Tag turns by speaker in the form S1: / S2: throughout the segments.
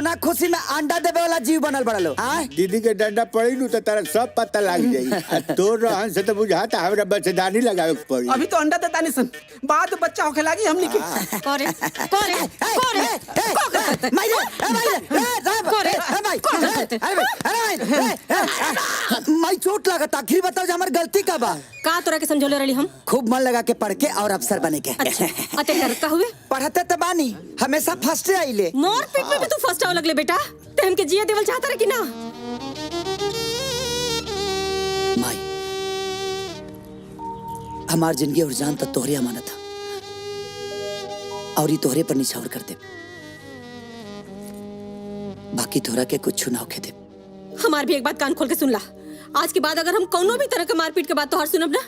S1: ना खुशी में अंडा देवे वाला जीव बनल बड़ा लो।
S2: दीदी के डंडा पड़ी नु तो तारा सब पता लग जाई। तोर रहन से तो बुझाता हमरा बच्चेदानी लगावे के पड़ी।
S3: अभी तो अंडा देता नहीं सन, बाद बच्चा होके लागी हमनी के।
S4: कोरे कोरे कोरे
S1: माइरे माई चोट लगता। आखिर बताओ हमार गलती का बा?
S4: का तोरा के समझौले रही हम?
S1: खूब मन लगा के पढ़ के और अफसर बने के।
S4: अच्छा अते करता हुए
S1: पढ़ते तो बानी, हमेशा फर्स्ट आइले।
S4: मोर पीठ में भी तू फर्स्ट आवे लगले बेटा। ते हमके जिया देवल चाहता रे कि ना?
S1: माई हमार जिंदगी और जान तो तोहरे अमानत था और ये तोहरे पर निछावर कर दे। बाकी तोहरा के कुछ ना होके दे।
S4: हमार भी एक बात कान खोल के सुन ला। आज के बाद अगर हम कोनो भी तरह के मारपीट के बात तोहार सुनब ना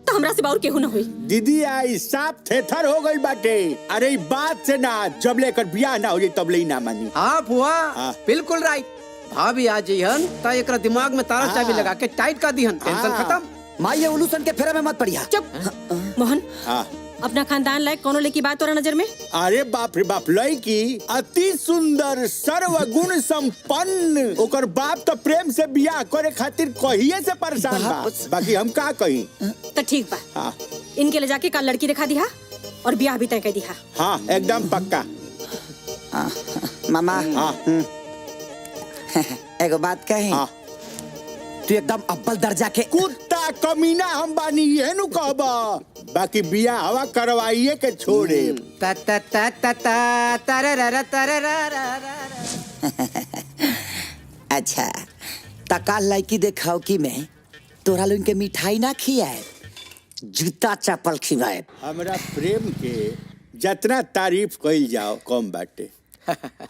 S4: तो हमरा से बाउर केहू ना होई।
S2: दीदी आई साफ थेथर हो गई बाटे। अरे बात से ना जब लेकर ब्याह ना हो जाए तब ले ना मानी।
S3: हाँ बुआ बिल्कुल राइट। भाभी आ जइहन त एकरा दिमाग में तारा चाबी लगा के टाइट कर दिहन, टेंशन खत्म।
S1: माई ये उलूसन के फेरा में मत पड़िया।
S4: चुप मोहन।
S2: हाँ
S4: अपना खानदान लायक कोनो लेकी बात तोरा नजर में?
S2: अरे बाप रे बाप, लड़की अति सुंदर सर्वगुण संपन्न। ओकर बाप तो प्रेम से बियाह करे खातिर कहिए से परेशान बा। बाकी हम का कही?
S4: तो ठीक बा।
S2: हाँ
S4: इनके ले जाके कल लड़की दिखा दिहा और ब्याह भी तय कर दिहा।
S2: हाँ एकदम पक्का।
S1: मामा
S2: हाँ
S1: एगो बात कही।
S2: हाँ
S1: तू एकदम अव्वल दर्जा के
S2: कुत्ता कमीना हम बानी ये नु कहबा। बाकी बिया हवा करवाइए के छोड़े।
S3: ता ता ता ता ता तरररा तरररा।
S1: अच्छा तका लड़की देखाओ कि मैं तोरा लोगन के मिठाई ना खियाए, जूता चप्पल खिलाए।
S2: हमरा प्रेम के जितना तारीफ कइल जाओ कम बाटे।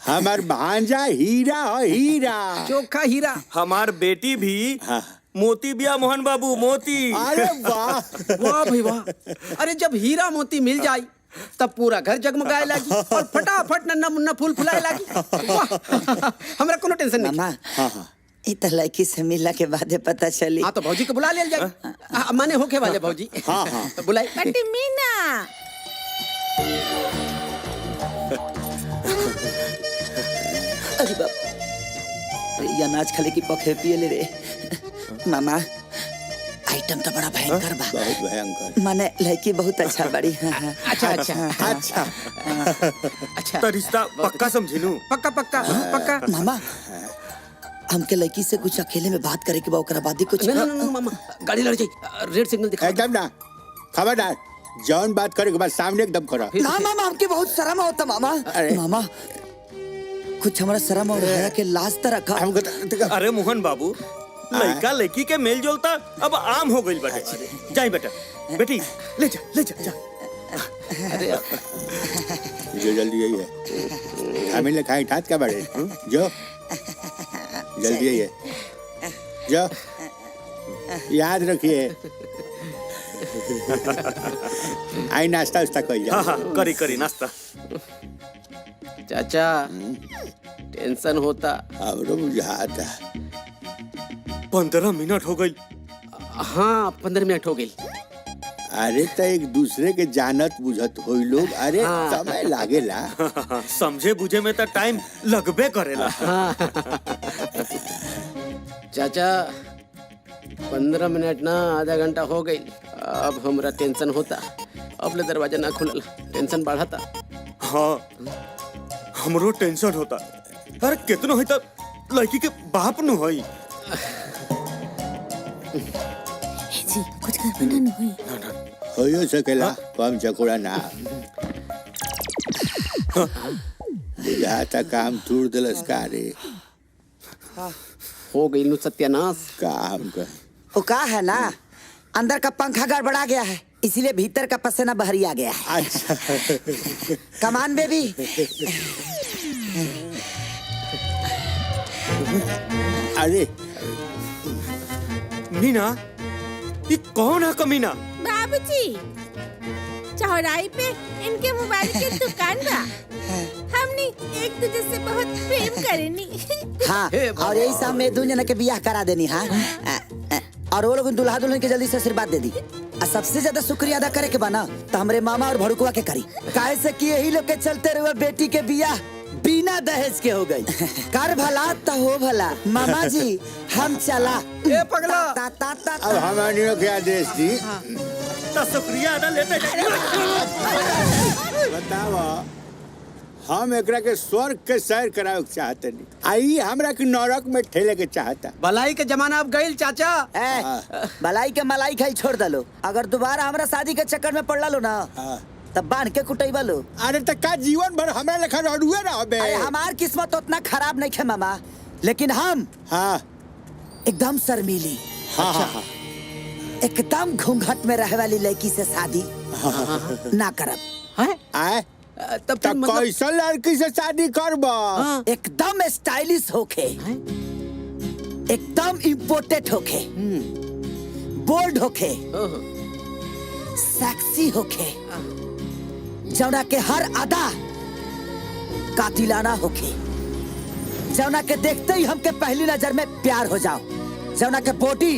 S2: हमार भांजा हीरा है, हीरा
S3: चोखा हीरा।
S5: हमार बेटी भी मोती बिया मोहन बाबू मोती।
S2: अरे वाह
S3: वाह भाई वाह। अरे जब हीरा मोती मिल जाई तब पूरा घर जगमगाए लागी और फटाफट नन्ना मुन्ना फूल फुलाए लागी। वाह हमरा कोनो टेंशन नहीं।
S1: मामा ये तो लड़की से मिलने के बाद पता चली।
S3: हाँ तो भौजी को बुला ले जाए। माने होके वाले भौजी।
S2: हाँ हाँ
S3: तो बुलाई।
S4: बटी मीना
S1: अरे बाप ये अनाज खाले की पखे पिए ले रे। मामा आइटम तो बड़ा भयंकर बा।
S2: बहुत भयंकर।
S1: माने लड़की बहुत अच्छा बड़ी।
S3: अच्छा अच्छा
S2: अच्छा
S3: अच्छा।
S5: तो रिश्ता पक्का समझिलू?
S3: पक्का पक्का पक्का।
S1: मामा हमके लड़की से कुछ अकेले में बात करे के बा, ओकरा बाद ही कुछ।
S3: नहीं मामा गाड़ी लड़ जाई। रेड सिग्नल दिखा।
S2: एकदम ना खबरदार, जौन बात करे के बाद सामने एकदम खड़ा।
S1: ना मामा हमके बहुत शर्म होता मामा।
S2: अरे।
S1: मामा कुछ हमारा शर्म और हया के लाज त रखा।
S2: हमको
S5: अरे मोहन बाबू लड़का लड़की के मेल जोलता अब आम हो गई बेटा। जाई बेटा बेटी ले जा जा।
S2: जो जल्दी यही है। हमें ले खाई ठात क्या बड़े जो जल्दी यही है जो याद रखिए। आई नाश्ता उस्ता कर
S5: हाँ हाँ करी नाश्ता।
S3: चाचा टेंशन होता।
S2: हमरो बुझाता
S5: 15 मिनट हो गई।
S3: हाँ 15 मिनट हो गई।
S2: अरे तो एक दूसरे के जानत बुझत होई लोग। अरे समय लागेला।
S5: समझे बुझे में तो टाइम लगबे करेला।
S3: चाचा 15 मिनट ना आधा घंटा हो गई। अब हमरा टेंशन होता। अब ले दरवाजा ना खुलल, टेंशन बढ़ता।
S5: हाँ हमरो टेंशन होता। अरे कितनो है तब लड़की के बाप नु होई।
S4: जी कुछ कर बना न होई।
S2: होयो सकेला कम चकोड़ा ना। बुझाता काम तूर दिलस का रे।
S3: हो गई नु सत्यानाश।
S2: काम कर
S1: वो का है ना, अंदर का पंखा गड़बड़ा गया है, इसीलिए भीतर का पसीना बाहरी आ गया है।
S2: अच्छा
S1: कमान बेबी।
S2: अरे
S5: मीना ये कौन है कमीना?
S6: बाबूजी चौराहे पे इनके मोबाइल की दुकान बा। हमनी एक दूसरे से बहुत प्रेम करेनी।
S1: हाँ और यही सब में दुनिया के बियाह करा देनी। हाँ और वो लोग दुल्हा दुल्हन के जल्दी से आशीर्वाद दे दी। और सबसे ज्यादा शुक्रिया अदा करे के बना तो हमारे मामा और भड़कुआ के करी। काहे से कि यही लोग के चलते रहे बेटी के बियाह बिना दहेज के हो गई। कर भला तो हो भला। मामा जी हम चला।
S3: ए पगला
S2: अब हमारी के आदेश दी।
S5: तो शुक्रिया अदा लेते
S2: बताओ हम एकरा के स्वर्ग के सैर करावे चाहते नहीं, आई हमरा के नरक में ठेले के चाहता।
S3: भलाई के जमाना अब गईल चाचा।
S1: भलाई के मलाई खाई छोड़ दलो। अगर दोबारा हमरा शादी के चक्कर में पड़ लो ना तब बांध के कुटैबा लो।
S2: अरे तो का जीवन भर हमरा लेखा रडुए रहबे।
S1: अरे हमार किस्मत उतना खराब नहीं है मामा, लेकिन हम एकदम शर्मीली, एकदम घूंघट में रहे वाली लड़की से शादी ना करब।
S2: आए
S3: तब
S2: तो कैसा लड़की से शादी करबा?
S1: एकदम स्टाइलिश होके, एकदम इम्पोर्टेंट होके, बोल्ड होके, सेक्सी होके, जौना के हर अदा कातिलाना होके, जौना के देखते ही हमके पहली नजर में प्यार हो जाओ, जौना के बॉडी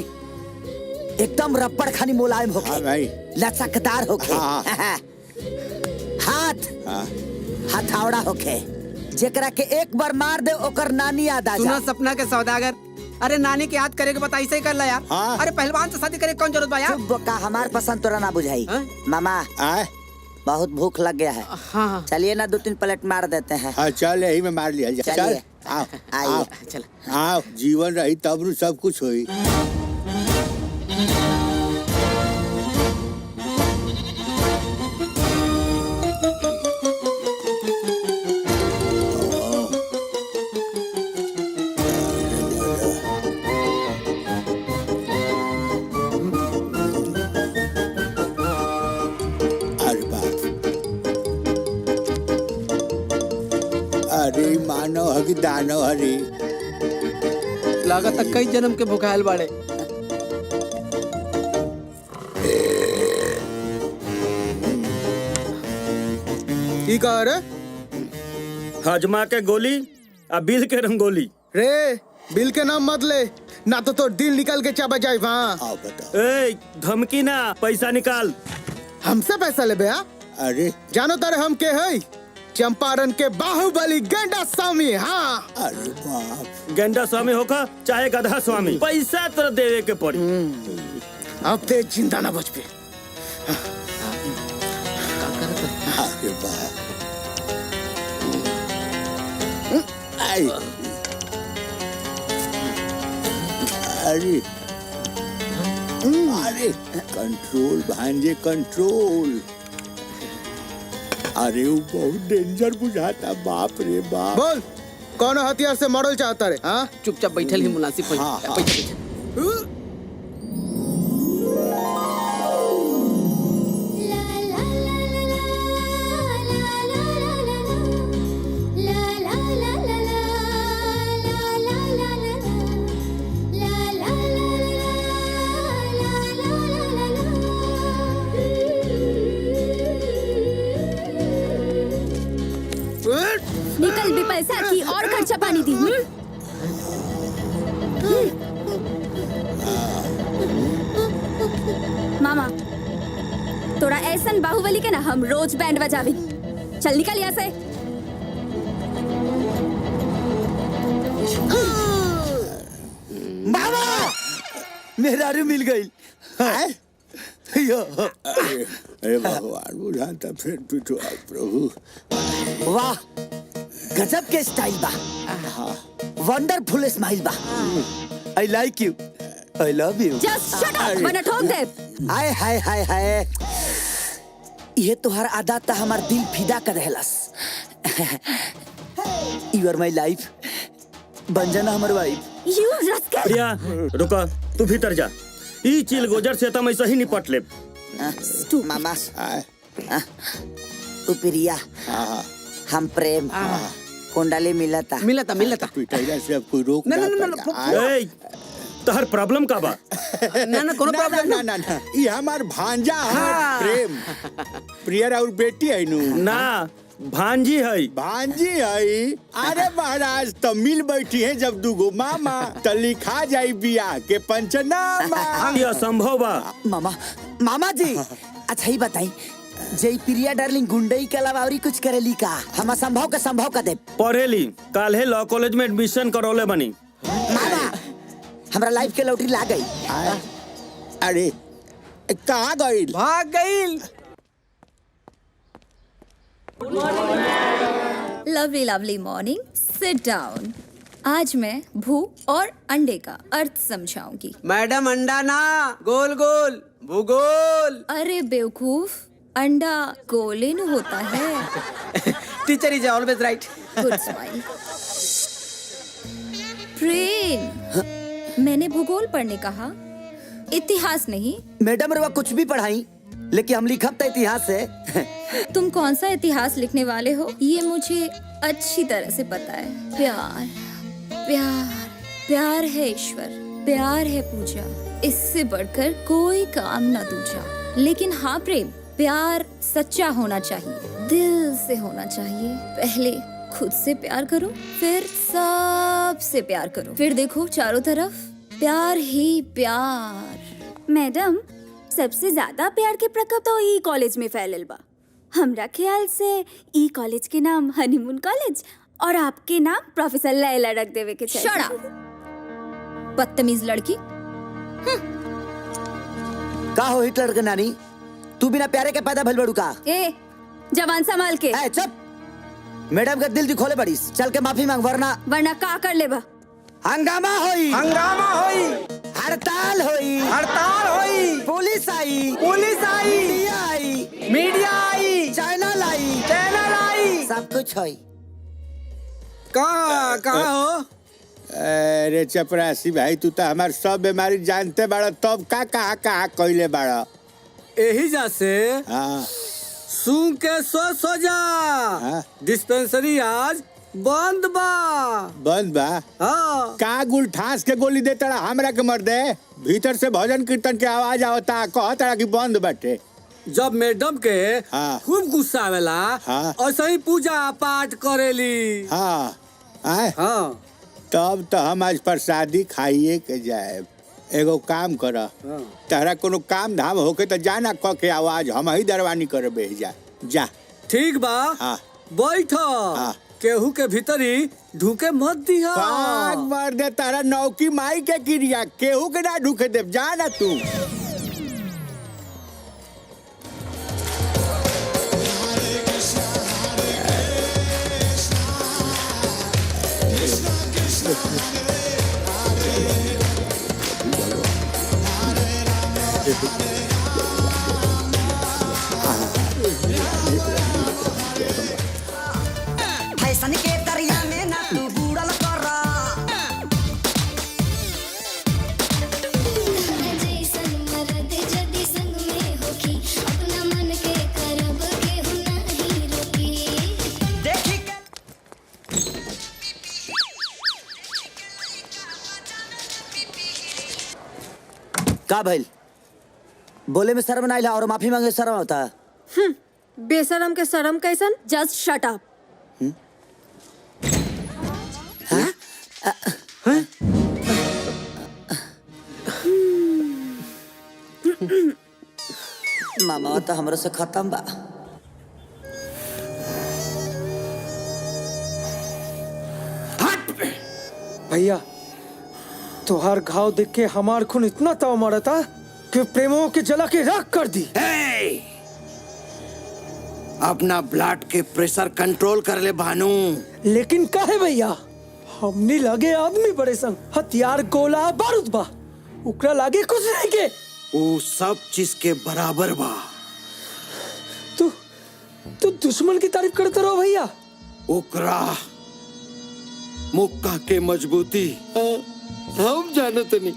S1: एकदम रबड़ खानी मुलायम होके, लचकदार होके, हाथ हथौड़ा होके, जेकरा के एक बार मार दे ओकर नानी याद आ
S3: सुना
S1: जाए।
S3: सपना के सौदागर, अरे नानी के याद करे के बता ऐसे ही कर ला यार। अरे पहलवान से शादी करे कौन जरूरत बा यार?
S1: चुप का हमार पसंद तोरा ना बुझाई। मामा
S2: आए
S1: बहुत भूख लग गया है।
S3: हाँ
S1: चलिए ना 2-3 प्लेट मार देते हैं।
S2: चल यही में मार लिया जाए।
S1: चलिए।
S2: चल आओ
S1: आइए।
S3: चल
S2: आओ, जीवन रही तब नु सब कुछ होई। अरे मानव हकी दानव हरी
S3: लागत कई जन्म के भुखायल बाड़े।
S7: की कह रे?
S5: हजमा के गोली आ बिल के रंगोली।
S7: रे बिल के नाम मत ले, ना तो दिल निकल के चबा जाए। वहाँ
S2: आओ बताओ।
S5: ए धमकी ना, पैसा निकाल।
S7: हमसे पैसा ले बया?
S2: अरे
S7: जानो तारे हम के है? चंपारण के बाहुबली गेंडा स्वामी। हाँ
S2: अरे बाप।
S5: गेंडा स्वामी होका चाहे गधा स्वामी, पैसा तो देवे के पड़ी।
S7: अब ते जिंदा ना बच पे।
S2: अरे बाप। आई। अरे अरे कंट्रोल भांजे कंट्रोल। अरे वो बहुत डेंजर बुझाता। बाप रे बाप।
S7: बोल कौन हथियार से मॉडल चाहता रे? हाँ
S3: चुपचाप बैठल ही मुनासिब होई।
S2: हाँ, हाँ।
S3: बैठ।
S8: निकल भी पैसा की और खर्चा पानी दी। मामा तोरा ऐसन बाहुबली के ना हम रोज बैंड बजावी। चल निकल यहाँ से।
S1: मामा मेरा रू मिल गई।
S2: अरे भगवान बुझाता फिर पिटो प्रभु।
S1: वाह गजब के स्टाइल बा, वंडरफुल स्माइल बा। I like you, I love you.
S8: Just shut up वरना ठोक दे।
S1: हाय हाय हाय हाय, ये तोहर आदा ता हमार दिल फिदा कर रहलस। यू आर माय लाइफ, बन जाना हमार वाइफ।
S8: You rascal.
S5: प्रिया रुका, तू भीतर जा। ई चिल गोजर से तम ऐसा ही निपट ले।
S1: मामा तू प्रिया, हम प्रेम, कुंडली मिलता
S3: मिलता मिलता।
S2: पिटाइला से अब कोई रोक
S3: ना, ना, ना, ना,
S5: ए तहर प्रॉब्लम का बा?
S3: ना ना कोनो प्रॉब्लम
S2: ना ना ना, ये हमार भांजा है प्रेम। प्रिया और बेटी है नु
S5: ना भांजी है।
S2: भांजी है। अरे महाराज तो मिल बैठी है जब दुगो मामा तो लिखा जाई बियाह के पंचनामा।
S5: ये असंभव बा।
S1: मामा। मामा जी अच्छा ही बताई, जय प्रिया डार्लिंग गुंडई के अलावा और कुछ करेली का? हम असंभव के संभव कर दे।
S5: पढ़ेली काल्हे लॉ कॉलेज में एडमिशन करौले बनी।
S1: मामा हमरा लाइफ के लॉटरी लाग गई।
S2: अरे कहाँ गई?
S3: भाग गई।
S8: Lovely lovely morning, sit down. आज मैं भू और अंडे का अर्थ समझाऊंगी।
S3: मैडम अंडा ना, गोल गोल भूगोल।
S8: अरे बेवकूफ, अंडा गोलिन होता है।
S3: Teacher is always right.
S8: Good smile. Prem, मैंने भूगोल पढ़ने कहा, इतिहास नहीं।
S1: मैडम रवा कुछ भी पढ़ाई, लेकिन हम लिखब तो इतिहास से।
S8: तुम कौन सा इतिहास लिखने वाले हो ये मुझे अच्छी तरह से पता है। प्यार प्यार प्यार है ईश्वर, प्यार है पूजा, इससे बढ़कर कोई काम न दूजा। लेकिन हाँ प्रेम, प्यार सच्चा होना चाहिए, दिल से होना चाहिए। पहले खुद से प्यार करो, फिर सबसे प्यार करो, फिर देखो चारों तरफ प्यार ही प्यार।
S9: मैडम, सबसे ज्यादा प्यार के प्रकोप तो ई कॉलेज में फैलल बा। हमरा ख्याल से ई कॉलेज के नाम हनीमून कॉलेज और आपके नाम प्रोफेसर लैला रख देवे के चाहिए।
S8: शट अप, बदतमीज लड़की।
S1: का हो हिटलर के नानी, तू बिना प्यारे के पैदा भइल बड़ू का?
S9: ए जवान संभाल के।
S1: ए चुप, मैडम का दिल दिखोले बड़ीस, चल के माफी मांग
S9: वरना का कर लेबा?
S1: हंगामा होई,
S3: हंगामा होई,
S1: हड़ताल होई,
S3: हड़ताल होई,
S1: पुलिस आई, मीडिया आई,
S3: मीडिया आई,
S1: चैनल आई, सब कुछ होई।
S3: कहाँ हो?
S2: अरे चपरासी भाई, तू तो हमार सब बीमारी जानते बाड़ा, तब का कहाँ कइले बाड़ा?
S3: यही जा से
S2: हाँ
S3: सूंघ के सो जा।
S2: हाँ।
S3: डिस्पेंसरी आज बंद बा।
S2: बंद बा?
S3: हाँ।
S2: का गुल ठास के गोली दे तड़ा हमरा के मर दे? भीतर से भजन कीर्तन के आवाज आवता, कहता कि बंद बाटे।
S3: जब मैडम के
S2: हाँ।
S3: खूब गुस्सा आवेला,
S2: हाँ।
S3: और सही पूजा पाठ करेली।
S2: हाँ आए?
S3: हाँ।
S2: तब तो हम आज प्रसादी खाइए के जाए। एगो काम कर, तहरा कोनो काम धाम होके तो जाना, क के आवाज हम ही दरवानी करे बेह जा।
S3: ठीक बा।
S2: हाँ।
S3: बैठ।
S2: हाँ।
S3: केहू के भीतरी ढूके मत दिहा।
S2: पाग मार दे तारा नौकी माई के क्रिया, केहू के ना ढूके दे, जाना तू।
S1: फैशन के दरिया में ना तू बूढ़ल कर। का भइल? बोले में शर्म ना आइला और माफी मांगे शर्म होता?
S4: बेशरम के शर्म कैसन?
S9: Just shut up.
S1: मामा तो हमरो से खत्म बा।
S7: भैया, तोहार घाव देख के हमार खून इतना ताव मारा था कि प्रेमों के जला के राख कर दी।
S10: अपना ब्लड के प्रेशर कंट्रोल कर ले भानु।
S7: लेकिन काहे भैया, हमने लगे आदमी बड़े संग, हथियार गोला बारूद बा, उकरा लागे कुछ नहीं के।
S10: वो सब चीज के बराबर बा।
S7: तू दुश्मन की तारीफ करते रहो भैया।
S10: ओकरा मुक्का के मजबूती हम जानत नहीं,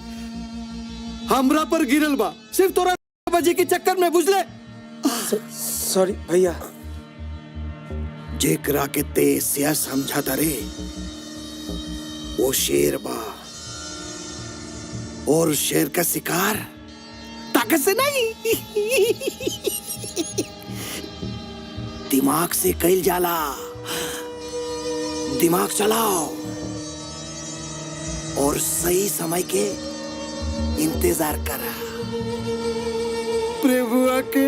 S10: हमरा पर गिरल बा, सिर्फ तोरा बजे के चक्कर में, बुझले?
S7: सॉरी भैया।
S10: जेकरा के तेसिया समझा तारे, वो शेर बा, और शेर का शिकार ताकत से नहीं दिमाग से कइल जाला। दिमाग चलाओ और सही समय के इंतजार करा। प्रभुआ के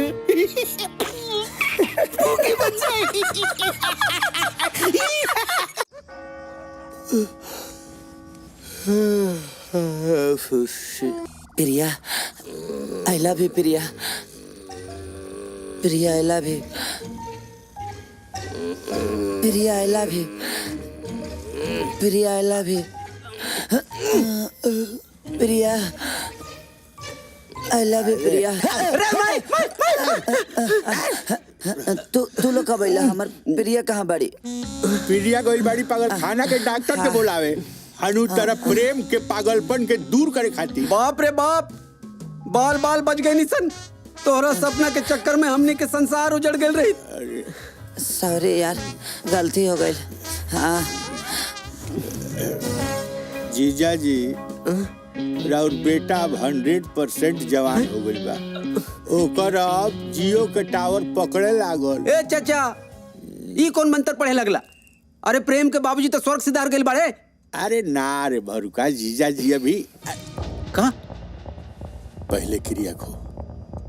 S10: भूखी बन जाएगी।
S1: प्रिया, आई love you Priya. Priya I love you. Priya I love you. Priya I love you. Priya I love you Priya. तू लोग कब अइला? हमर प्रिया कहाँ बड़ी?
S2: प्रिया गोइल बाड़ी पागल खाना के डॉक्टर के बुलावे। अनु तरफ प्रेम के पागलपन के दूर करे खातिर।
S3: बाप रे बाप, बाल बाल बच गए निसन। तोहरा सपना के चक्कर में हमनी के संसार उजड़ गए रही।
S1: सॉरी यार, गलती हो गई। हाँ
S2: जीजा जी, राउर बेटा अब 100% जवान हो गई बा। ओकर अब जियो के टावर पकड़े लागल।
S3: ए चाचा, ई कौन मंत्र पढ़े लगला? अरे प्रेम के बाबूजी तो स्वर्ग सिधार गए बाड़े।
S2: अरे ना रे भरुका, जीजा जी अभी
S3: कहाँ?
S2: पहले क्रिया को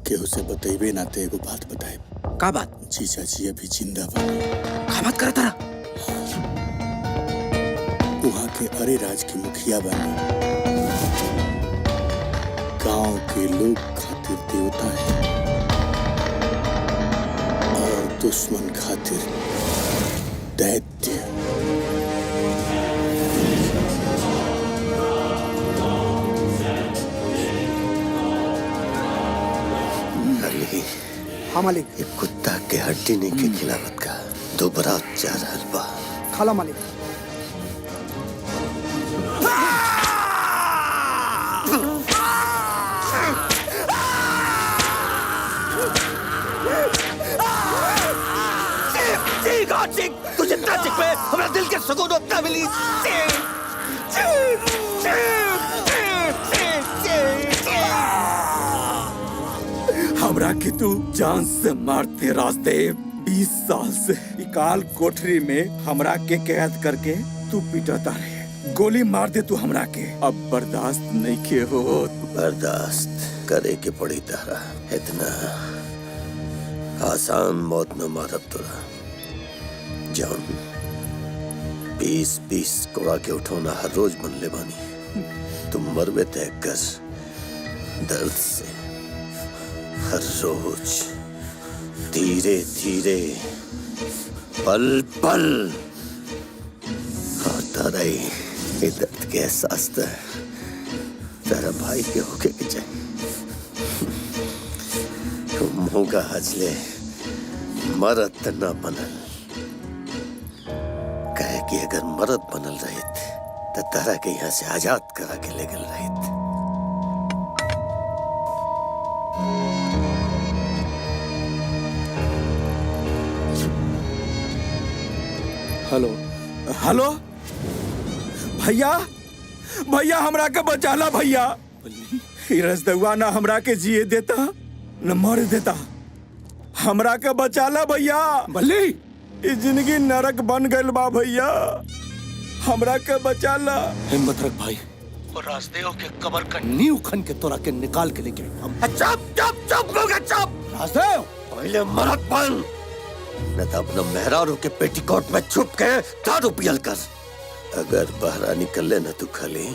S2: केहू से बतेबे ना ते एगो बात बताए।
S3: का बात?
S2: जीजा जी अभी जिंदा बा।
S3: का बात करता रहा?
S2: वहाँ के अरे राज के मुखिया बने। गांव के लोग खातिर देवता है और दुश्मन खातिर दैत्य।
S3: हाँ मालिक।
S10: कुत्ता के हड्डी नहीं के खिलावत का दोबारा जा रहल बा।
S3: खाला मालिक।
S10: तू जितना चिक पे हमारा दिल के सुकून उतना मिली।
S11: हमरा के तू जान से मारते रास्ते 20 साल से काल कोठरी में हमरा के कैद करके तू पिटाता रहे। गोली मार दे तू हमरा के, अब बर्दाश्त नहीं के हो।
S10: बर्दाश्त करे के पड़ी तारा। इतना आसान मौत न मारब तोरा। जौन 20-20 कोड़ा के उठौना हर रोज बन ले बानी। तुम मरबे तय कर दर्द से हर रोज धीरे धीरे पल पल होता रही। ये दर्द के एहसास तेरा भाई के होके के चाहिए। मुँह का हजले मरद न बनल। कहे कि अगर मरद बनल रहित तो तारा के यहाँ से आजाद करा के ले गल रहित।
S11: हेलो हेलो भैया, भैया हमरा के बचाला भैया। रसदुआ ना हमरा के जिए देता न मर देता। हमरा के बचाला भैया।
S10: बल्ली,
S11: ये जिंदगी नरक बन गइल बा भैया। हमरा के बचाला।
S10: हिम्मत रख भाई। और राजदेव के कबर का नींव खन के तोरा के निकाल के लेके हम। चुप चुप चुप लोगे चुप। राजदेव पहले मरद बन, न तो अपना मेहरारू के पेटीकोट में छुप के दारू पियल कर। अगर बाहर निकले न तू खाली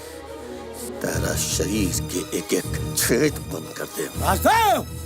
S10: तेरा शरीर के एक एक छेद बंद कर दे। Rajdev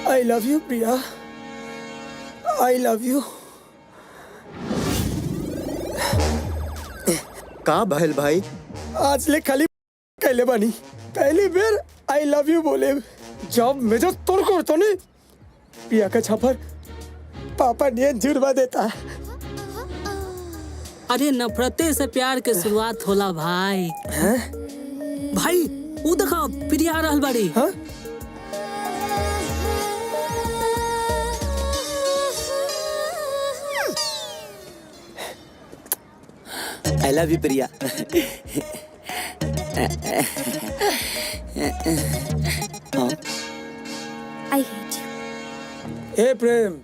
S7: I love you, Priya. I love you।
S5: का बहल भाई,
S7: आज ले खाली कहले बानी पहली बेर आई लव यू बोले जब मेजो तोड़ को तो नहीं पिया का छापर पापा ने जुड़वा देता।
S12: अरे नफरते से प्यार के शुरुआत होला भाई। भाई वो देखा प्रिया आ रहल बाड़ी।
S1: I love you Priya.
S9: I hate you.
S7: ए प्रेम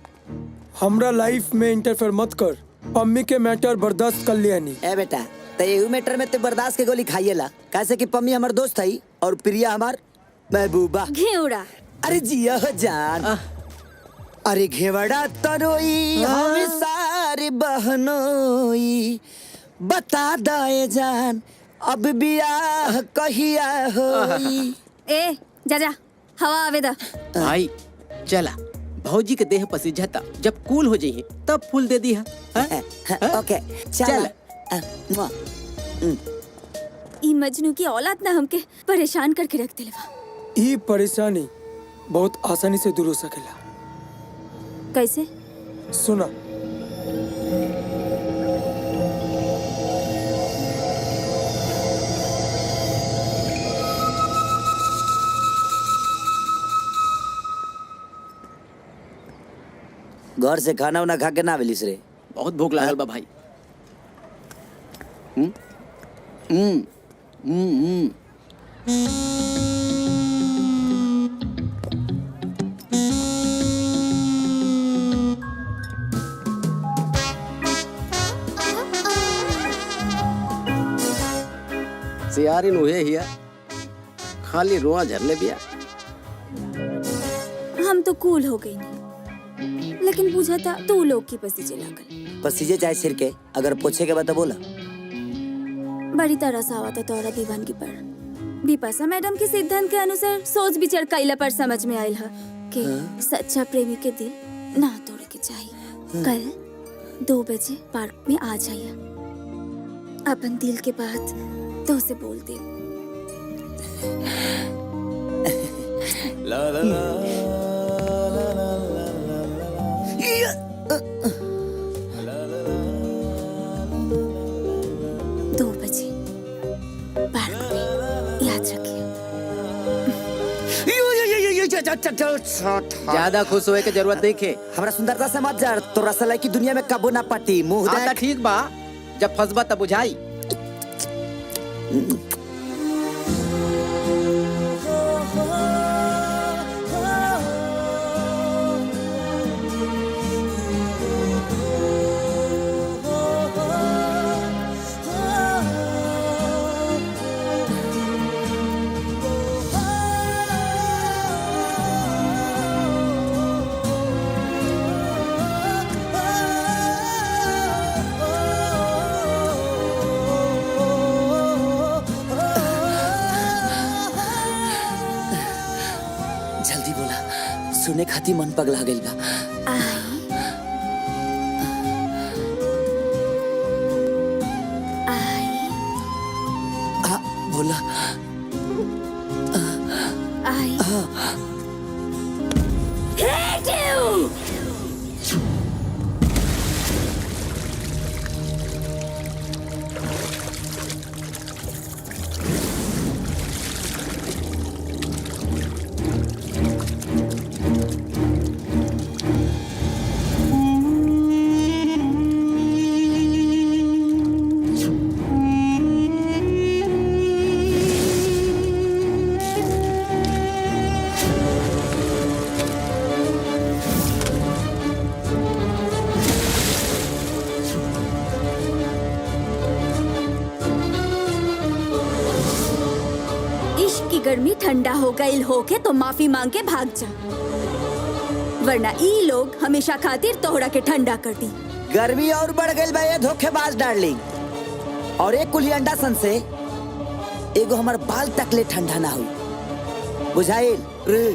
S7: हमरा लाइफ में इंटरफेयर मत कर। पम्मी के मैटर बर्दाश्त कर लिया नहीं।
S1: ए बेटा तो यही मैटर में ते बर्दाश्त के गोली खाइएला कैसे कि पम्मी हमार दोस्त है और प्रिया हमार महबूबा।
S9: घेवड़ा।
S1: अरे जिया हो जान। अरे घेवड़ा तरोई हम सारी बहनोई बता दाए जान अब बियाह कहिया होई।
S9: ए जा जा हवा आवे दा।
S3: भाई चला भौजी के देह पसीझता जब कूल हो जाइए तब फूल दे दी है।
S1: ओके चल।
S9: ई मजनू की औलाद ना हमके परेशान करके रख दिलवा।
S7: ई परेशानी बहुत आसानी से दूर हो सकेला।
S9: कैसे?
S7: सुना
S1: घर से खाना उना खा के ना मिलिस रे।
S3: बहुत भूख लागल बा भाई। सियारिन हुए हिया खाली रोआ झरले बिया।
S9: हम तो कूल हो गई नहीं लेकिन पूछा था तू लोग की पसीजे लागल।
S1: पसीजे चाहे सिर के अगर पूछे के बाद तो बोला।
S9: बड़ी तरह से आवा था तोरा दीवानगी पर। बिपाशा मैडम के सिद्धांत के अनुसार सोच विचार कैला पर समझ में आयल है कि सच्चा प्रेमी के दिल ना तोड़े के चाहिए। कल 2 बजे पार्क में आ जाइए। अपन दिल के बात तो से बोल दे।
S10: ला ला ला
S3: ज्यादा खुश होए के जरूरत नहीं खे।
S1: हमरा सुंदरता से मत जा तो रसलाई की दुनिया में कबो ना पटी मुंह देख।
S3: हाँ ठीक बा जब फंसबा तब बुझाई।
S1: सुने खाती मन पगला गइल बा। बोला
S9: आई hate you! गर्मी ठंडा हो गई होके तो माफी मांग के भाग जा, वरना ई लोग हमेशा खातिर तोहरा के ठंडा कर दी।
S1: गर्मी और बढ़ गई बा ये धोखेबाज डार्लिंग। और एक कुली अंडा सन से एगो हमार बाल तकले ठंडा ना हुई बुझाइल
S10: रे।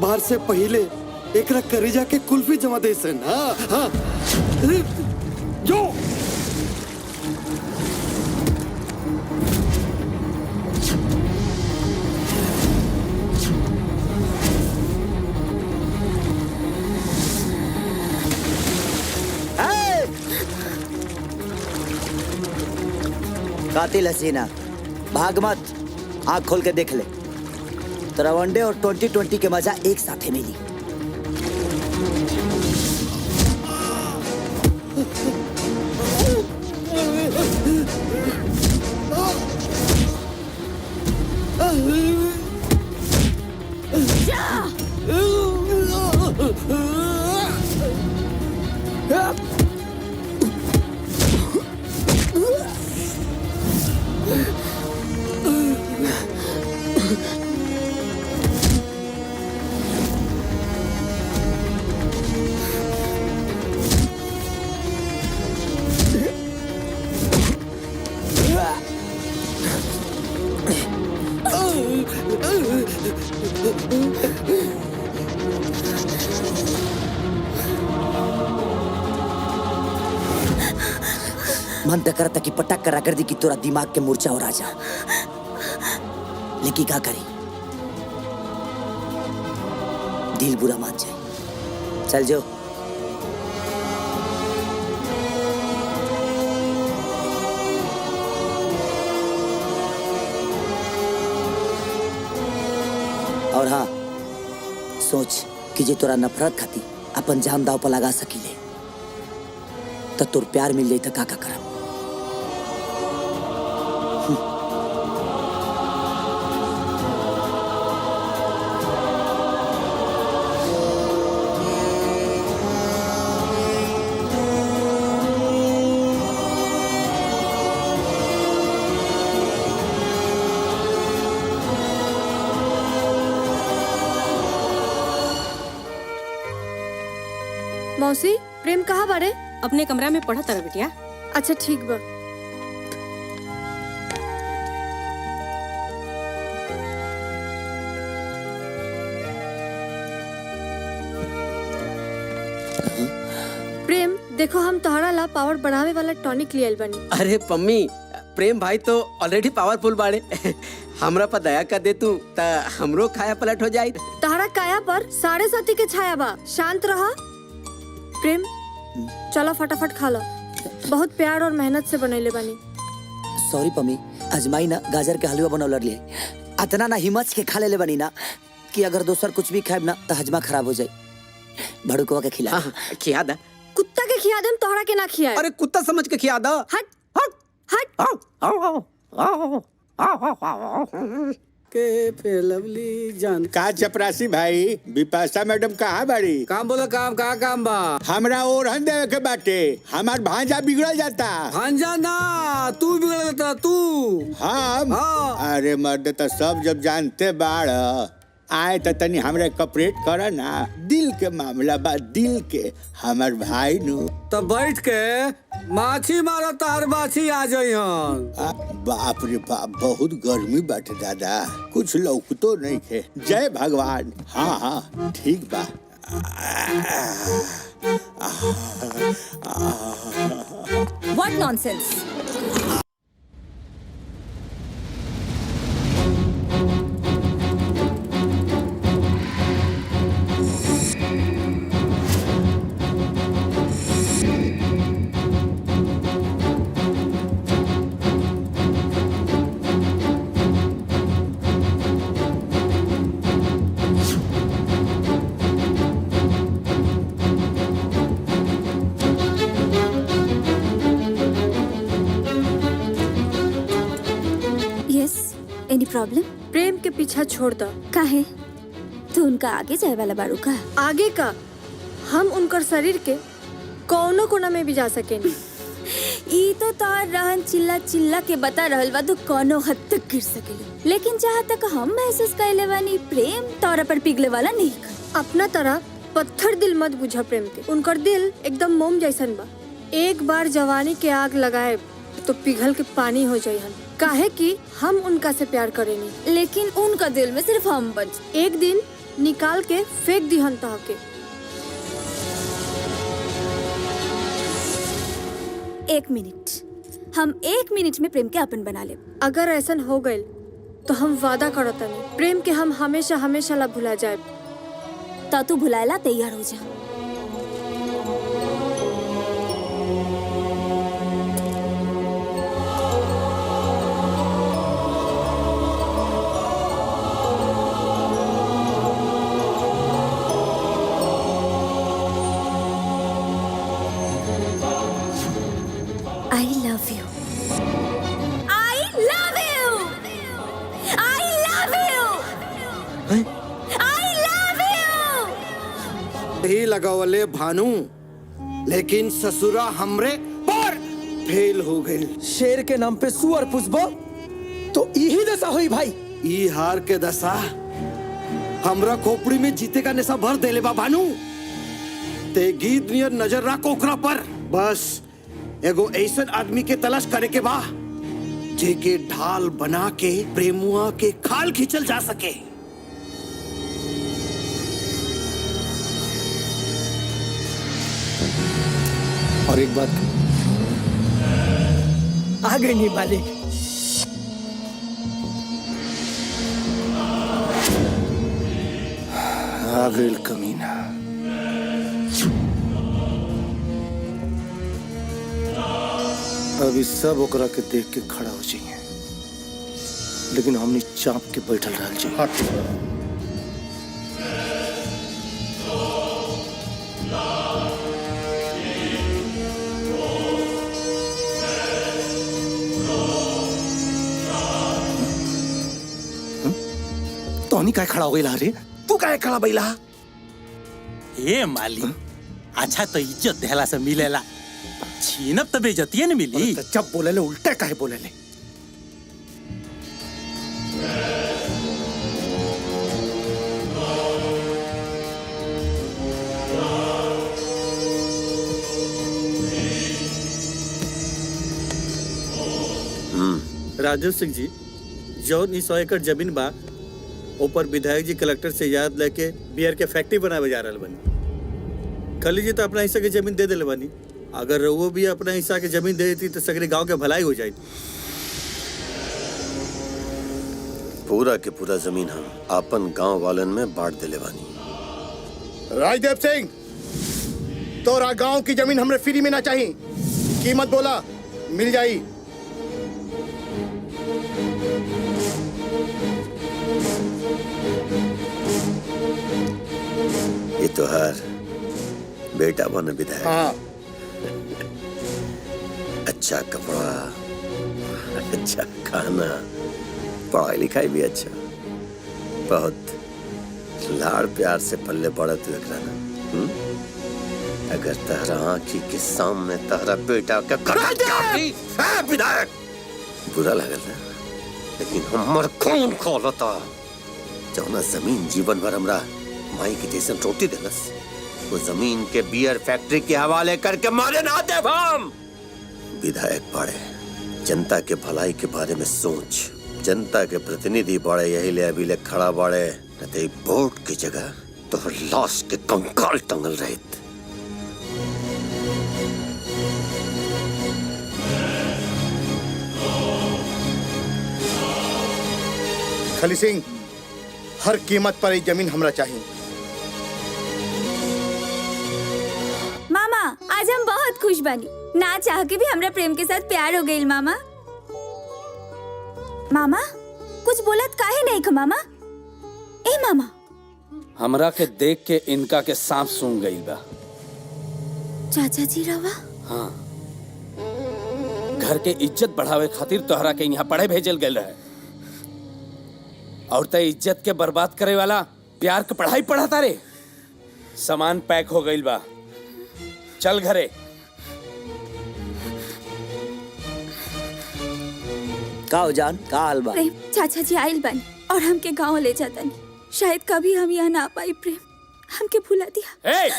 S10: बाहर से पहले एकरा करेजा के कुल्फी जमा दे सन। हाँ हाँ जो
S1: कातिल हसीना, भाग मत, आँख खोल के देख ले। तेरा वनडे और 2020 के मजा एक साथ मिली। मन तो करता कि पटक करा कर दी कि तोरा दिमाग के मूर्छा हो राजा, लेकिन क्या करी, दिल बुरा मान जाए। चल जो। और हाँ, सोच कि जे तोरा नफरत खाती अपन जान दाव पर लगा सकीले तो तोर प्यार मिल जाई तो का करब।
S13: मौसी, प्रेम कहाँ बारे?
S4: अपने कमरा में पढ़ा तारा बिटिया।
S13: अच्छा ठीक बा। प्रेम देखो, हम तोहरा ला पावर बढ़ावे वाला टॉनिक लियल बनी।
S3: अरे पम्मी, प्रेम भाई तो ऑलरेडी पावरफुल बाड़े। हमरा पर दया कर दे तू ता हमरो खाया पलट हो जाए।
S13: तोहरा काया पर 7.5 के छाया बा। शांत रहा। प्रेम चलो फटाफट खा लो, बहुत प्यार और मेहनत से बनैले बानी।
S1: सॉरी पम्मी, अजमाई ना गाजर के हलवा बनौलर लिए, अतना ना हिम्मत के खा ले बनी ना कि अगर दोसर कुछ भी खाएब ना तो हजमा खराब हो जाए। भड़ुकवा के खिला।
S3: खिया दा।
S13: कुत्ता के खिया देम, तोहरा के ना खिया।
S3: अरे कुत्ता समझ के खिया दो।
S13: हट हट।
S3: के लवली जान
S2: का चपरासी भाई, बिपाशा मैडम कहाँ बाड़ी?
S3: काम बोला, काम का काम बा?
S2: हमरा ओरहन देवे के बाटे, हमार भांजा बिगड़ जाता।
S3: भांजा ना, तू बिगड़ जाता तू।
S2: हम? अरे मर्द तो सब जब जानते बाड़, आए तो तनी हमरे कपरेट कर ना। दिल के मामला बा, दिल के। हमार भाई नु
S3: तो बैठ के माछी मारो तार माछी आ जाई।
S2: बाप रे बाप, बहुत गर्मी बाटे दादा, कुछ लौकतो नहीं खे। जय भगवान। हाँ हाँ ठीक बा।
S8: What nonsense!
S9: Any problem?
S13: Prem के पीछा छोड़ दो।
S9: काहे? तू उनका आगे जाए वाला बारू का?
S13: आगे का? हम उनकर शरीर के कोनो कोना में भी जा सकेनी।
S9: ई तो तार रहन चिल्ला चिल्ला के बता रहल बा तू कोनो हद तक गिर सकेली, लेकिन जहाँ तक हम महसूस कैले बानी, प्रेम तोरा पर पिघले वाला नहीं।
S13: अपना तरह पत्थर दिल मत बुझा प्रेम के। उनकर दिल एकदम मोम जैसन बा। एक बार जवानी के आग लगाए तो पिघल के पानी हो जाए। हम काहे कि हम उनका से प्यार करेनी,
S9: लेकिन उनका दिल में सिर्फ हम बच।
S13: एक दिन निकाल के फेंक दिहन तह के।
S9: 1 मिनट, हम 1 मिनट में प्रेम के अपन बना ले।
S13: अगर ऐसा हो गए तो हम वादा करतनी प्रेम के हम हमेशा हमेशा ला भुला जाए।
S9: ता तू भुलाएला तैयार हो जा।
S10: ही लगावले भानु, लेकिन ससुरा हमरे पर फेल हो गई।
S7: शेर के नाम पे सुअर पुष्पो तो यही दशा हुई भाई।
S10: ई हार के दशा हमरा खोपड़ी में जीते का नशा भर देले बा भानु। ते गीत नियर नजर रख ओकरा पर। बस एगो ऐसन आदमी के तलाश करे के बा जेके ढाल बना के प्रेमुआ के खाल खींचल जा सके।
S7: और एक बात आ गई नहीं मालिक।
S10: आ गई कमीना। अभी सब ओकरा के देख के खड़ा हो जाइए, लेकिन हमने चाप के बैठल रह जाइए। तोनी काय खड़ा हो गई रे? तू काय खड़ा बैला?
S14: ए माली, अच्छा तो इज्जत देहला से मिलेला, छीनब तो बेइज्जती न मिली।
S10: जब बोले ले उल्टे काहे बोले ले?
S5: राजू सिंह जी, जौन 100 एकड़ जमीन बा ऊपर विधायक जी कलेक्टर से याद लेके बियर के फैक्ट्री बनावे जा रहल बनी। खली जी तो अपना हिस्सा के जमीन दे दिले बनी। अगर वो भी अपना हिस्सा के जमीन दे देती तो सगरे गांव के भलाई हो जाए।
S10: पूरा के पूरा जमीन हम अपन गांव वालन में बांट दिले बानी।
S2: राजदेव सिंह, तोरा गांव की जमीन हमरे फ्री में ना चाहिए। कीमत बोला, मिल जाई।
S10: ये तो हर बेटा बन विधायक।
S2: हाँ।
S10: अच्छा कपड़ा, अच्छा खाना, पढ़ाई लिखाई भी अच्छा। बहुत लाड़ प्यार से पल्ले पड़ा तू एकरा ना। अगर तहरा आँखी के सामने तहरा बेटा का विधायक बुरा लगल ना, लेकिन हमर खून खोलता। जौना जमीन जीवन भर हमरा माई की जैसन रोटी देलस, वो जमीन के बियर फैक्ट्री के हवाले करके मारे ना दे हम। विधायक बाड़े, जनता के भलाई के बारे में सोच। जनता के प्रतिनिधि बाड़े, यही ले अभी ले खड़ा बाड़े, न ते वोट की जगह तो लाश के कंकाल टंगल रहित।
S2: खली सिंह, हर कीमत पर ये जमीन हमरा चाहिए।
S9: मामा, आज हम बहुत खुश बनी। ना चाह के भी हमरा प्रेम के साथ प्यार हो गई। मामा मामा कुछ बोलत काहे नहीं ख मामा? ए मामा,
S15: हमरा के देख के इनका के सांप सूंघ गई बा।
S9: चाचा जी रवा?
S15: हाँ, घर के इज्जत बढ़ावे खातिर तोहरा के यहाँ पढ़े भेजल गए रहे, और ते इज्जत के बर्बाद करे वाला प्यार के पढ़ाई पढ़ाता रे। सामान पैक हो गई बा, चल घरे।
S1: का हो जान, का हाल बा?
S9: प्रेम, चाचा जी आइल बनी और हमके गांव ले जाता नहीं। शायद कभी हम यहाँ ना पाई। प्रेम, हमके भुला दिया।
S15: ए,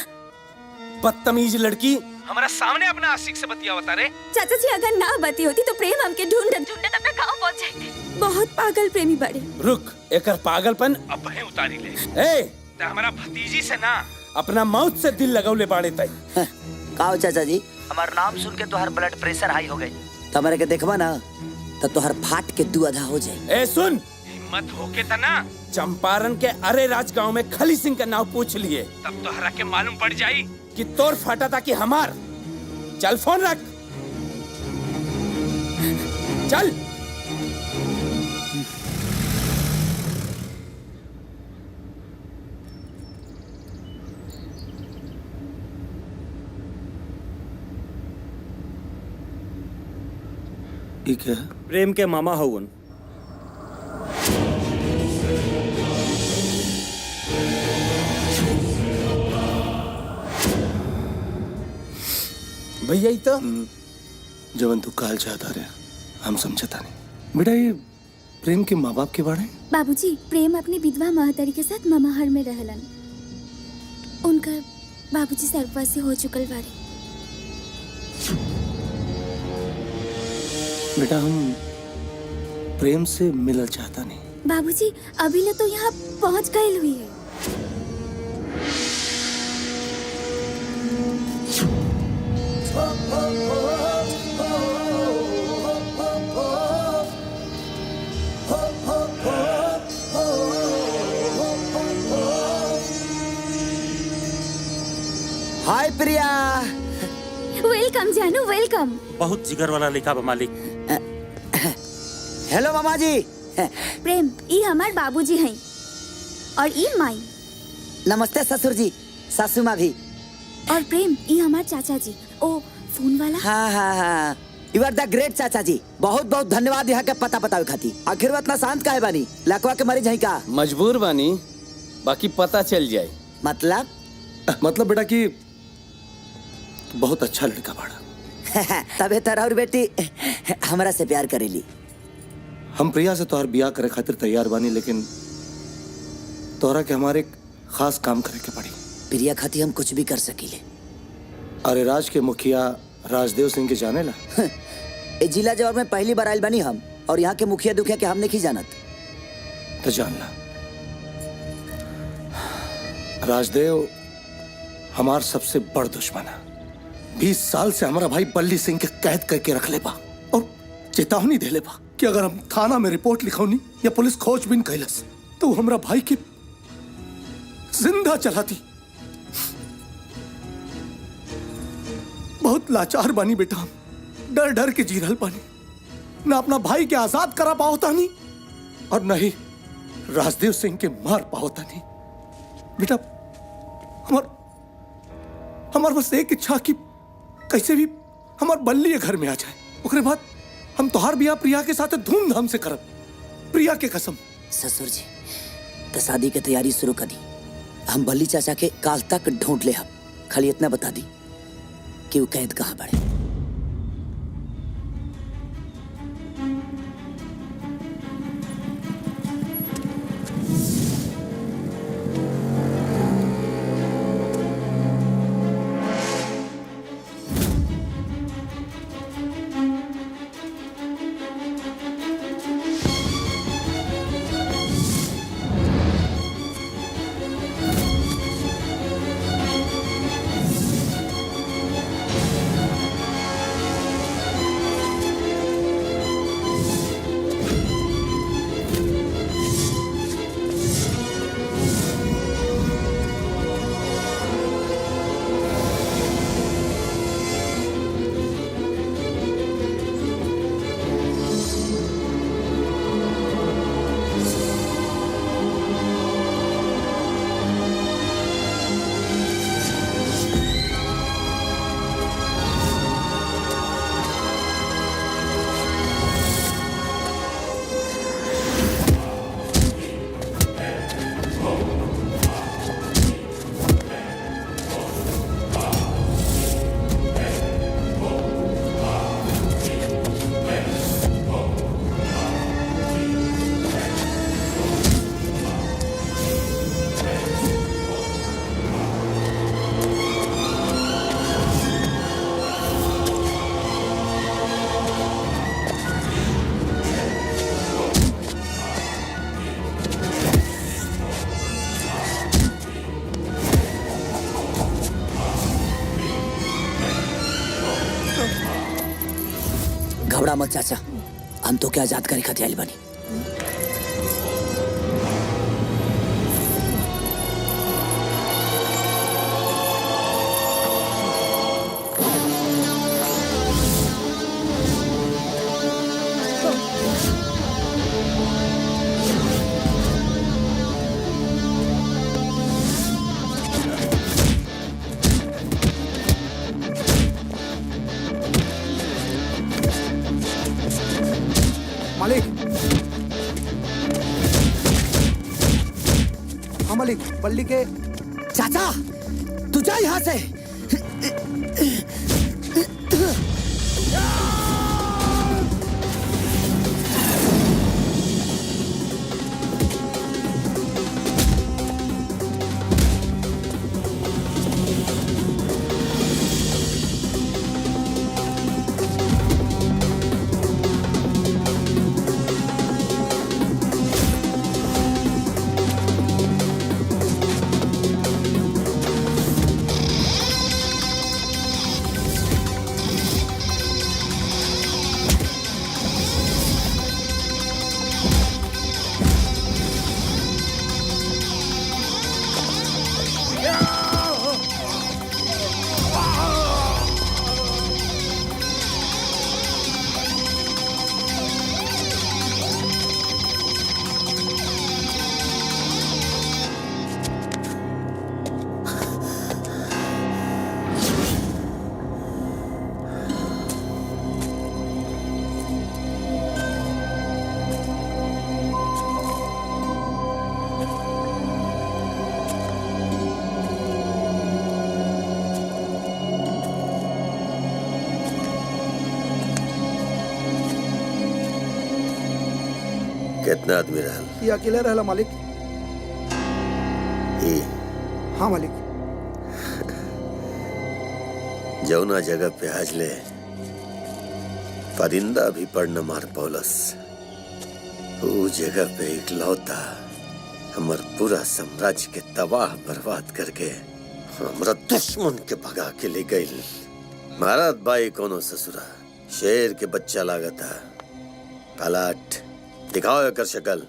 S15: बदतमीज लड़की, हमारा सामने अपना आशिक से बतियावता रे।
S9: चाचा जी अगर ना बती होती तो प्रेम हमके ढूंढत ढूंढत अपने गांव पहुंच जाते। बहुत पागल प्रेमी बड़े।
S15: रुक, एकर पागलपन अब है उतारी ले। ए, ते हमारा भतीजी से ना अपना मौत से दिल लगौले बाड़े तई।
S1: का हो चाचा जी, हमार नाम सुन के तोहर ब्लड प्रेशर हाई हो गई। तमरे के देखबा ना तो तोहर फाट के दू आधा हो जाए।
S15: ए सुन, हिम्मत होके तना चंपारण के अरे राज गांव में खली सिंह का नाम पूछ लिए, तब तोहरा के मालूम पड़ जाई कि तोर फाटा था कि हमार। चल फोन रख, चल।
S5: ठीक है, प्रेम के मामा हवन।
S15: भैया ही तो
S10: जवन तू काल चाहता रहे हम समझता नहीं बेटा। ये प्रेम के माँ बाप के बारे में
S9: बाबूजी, प्रेम अपनी विधवा महतारी के साथ ममाहर में रहलन। उनकर बाबूजी सर्ववासी हो चुकल बारे।
S10: बेटा हम प्रेम से मिलना चाहता नहीं।
S9: बाबूजी, अभी ले तो यहाँ पहुँच गए हुई है।
S1: हाय प्रिया।
S9: वेलकम जानू, वेलकम।
S14: बहुत जिगर वाला लिखा बा मालिक।
S1: हेलो मामा जी।
S9: प्रेम, ई हमार बाबूजी हैं और ई माई।
S1: नमस्ते ससुर जी, सासू माँ भी।
S9: और प्रेम, ई हमार चाचा जी। ओ फोन वाला।
S1: हाँ हाँ हाँ, यू आर द ग्रेट चाचा जी। बहुत बहुत धन्यवाद यहाँ के पता बतावे खाती। आखिर वो इतना शांत काहे बानी? लकवा के मरीज है का?
S15: मजबूर बानी, बाकी पता चल जाए।
S10: मतलब बेटा कि बहुत अच्छा लड़का बाड़ा।
S1: तबे तरह और बेटी हमरा से प्यार करेली।
S10: हम प्रिया से तोहर बियाह करे खातिर तैयार बानी, लेकिन तोहरा के हमारे एक खास काम करे के पड़ी।
S1: प्रिया खातिर हम कुछ भी कर सकीले।
S10: अरे राज के मुखिया राजदेव सिंह के जाने ला?
S1: ए जिला जवार में पहली बार आयल बनी हम, और यहाँ के मुखिया दुखिया के हम नहीं जानत।
S10: तो जानना, राजदेव हमार सबसे बड़ दुश्मन है। 20 साल से हमारा भाई बल्ली सिंह के कैद करके रख ले बा और चेतावनी दे ले बा कि अगर हम थाना में रिपोर्ट लिखौनी या पुलिस खोजबीन कैलस तो हमारा भाई के जिंदा चलाती। बहुत लाचार बानी बेटा, हम डर डर के जी रहल बानी। ना अपना भाई के आजाद करा पाओता नहीं और न ही राजदेव सिंह के मार पाओता नहीं। बेटा हमार बस एक इच्छा कि कैसे भी हमार बल्ली घर में आ जाए, उसके बाद हम तोहार बियाह प्रिया के साथ धूमधाम से करब। प्रिया के कसम।
S1: ससुर जी, तो शादी की तैयारी शुरू कर दी। हम बल्ली चाचा के काल तक ढूंढ ले। हम खाली इतना बता दी कि वो कैद कहाँ पड़े। घबरा मत चाचा, हम तो क्या आजाद करे खातिर आइल बानी।
S16: मालिक, हाँ मालिक, बल्ली के
S1: चाचा तू जा यहाँ से।
S10: कितना आदमी रहल?
S16: ये अकेले रहला मालिक।
S10: हाँ
S16: मालिक।
S10: जौना जगह पे आज ले परिंदा भी पर न मार पौलस, वो जगह पे इकलौता हमार पूरा साम्राज्य के तबाह बर्बाद करके हमरा दुश्मन के भगा के ले गई। महाराज भाई कोनो ससुरा शेर के बच्चा लागता। पलाट दिखाओ एकर शक्ल।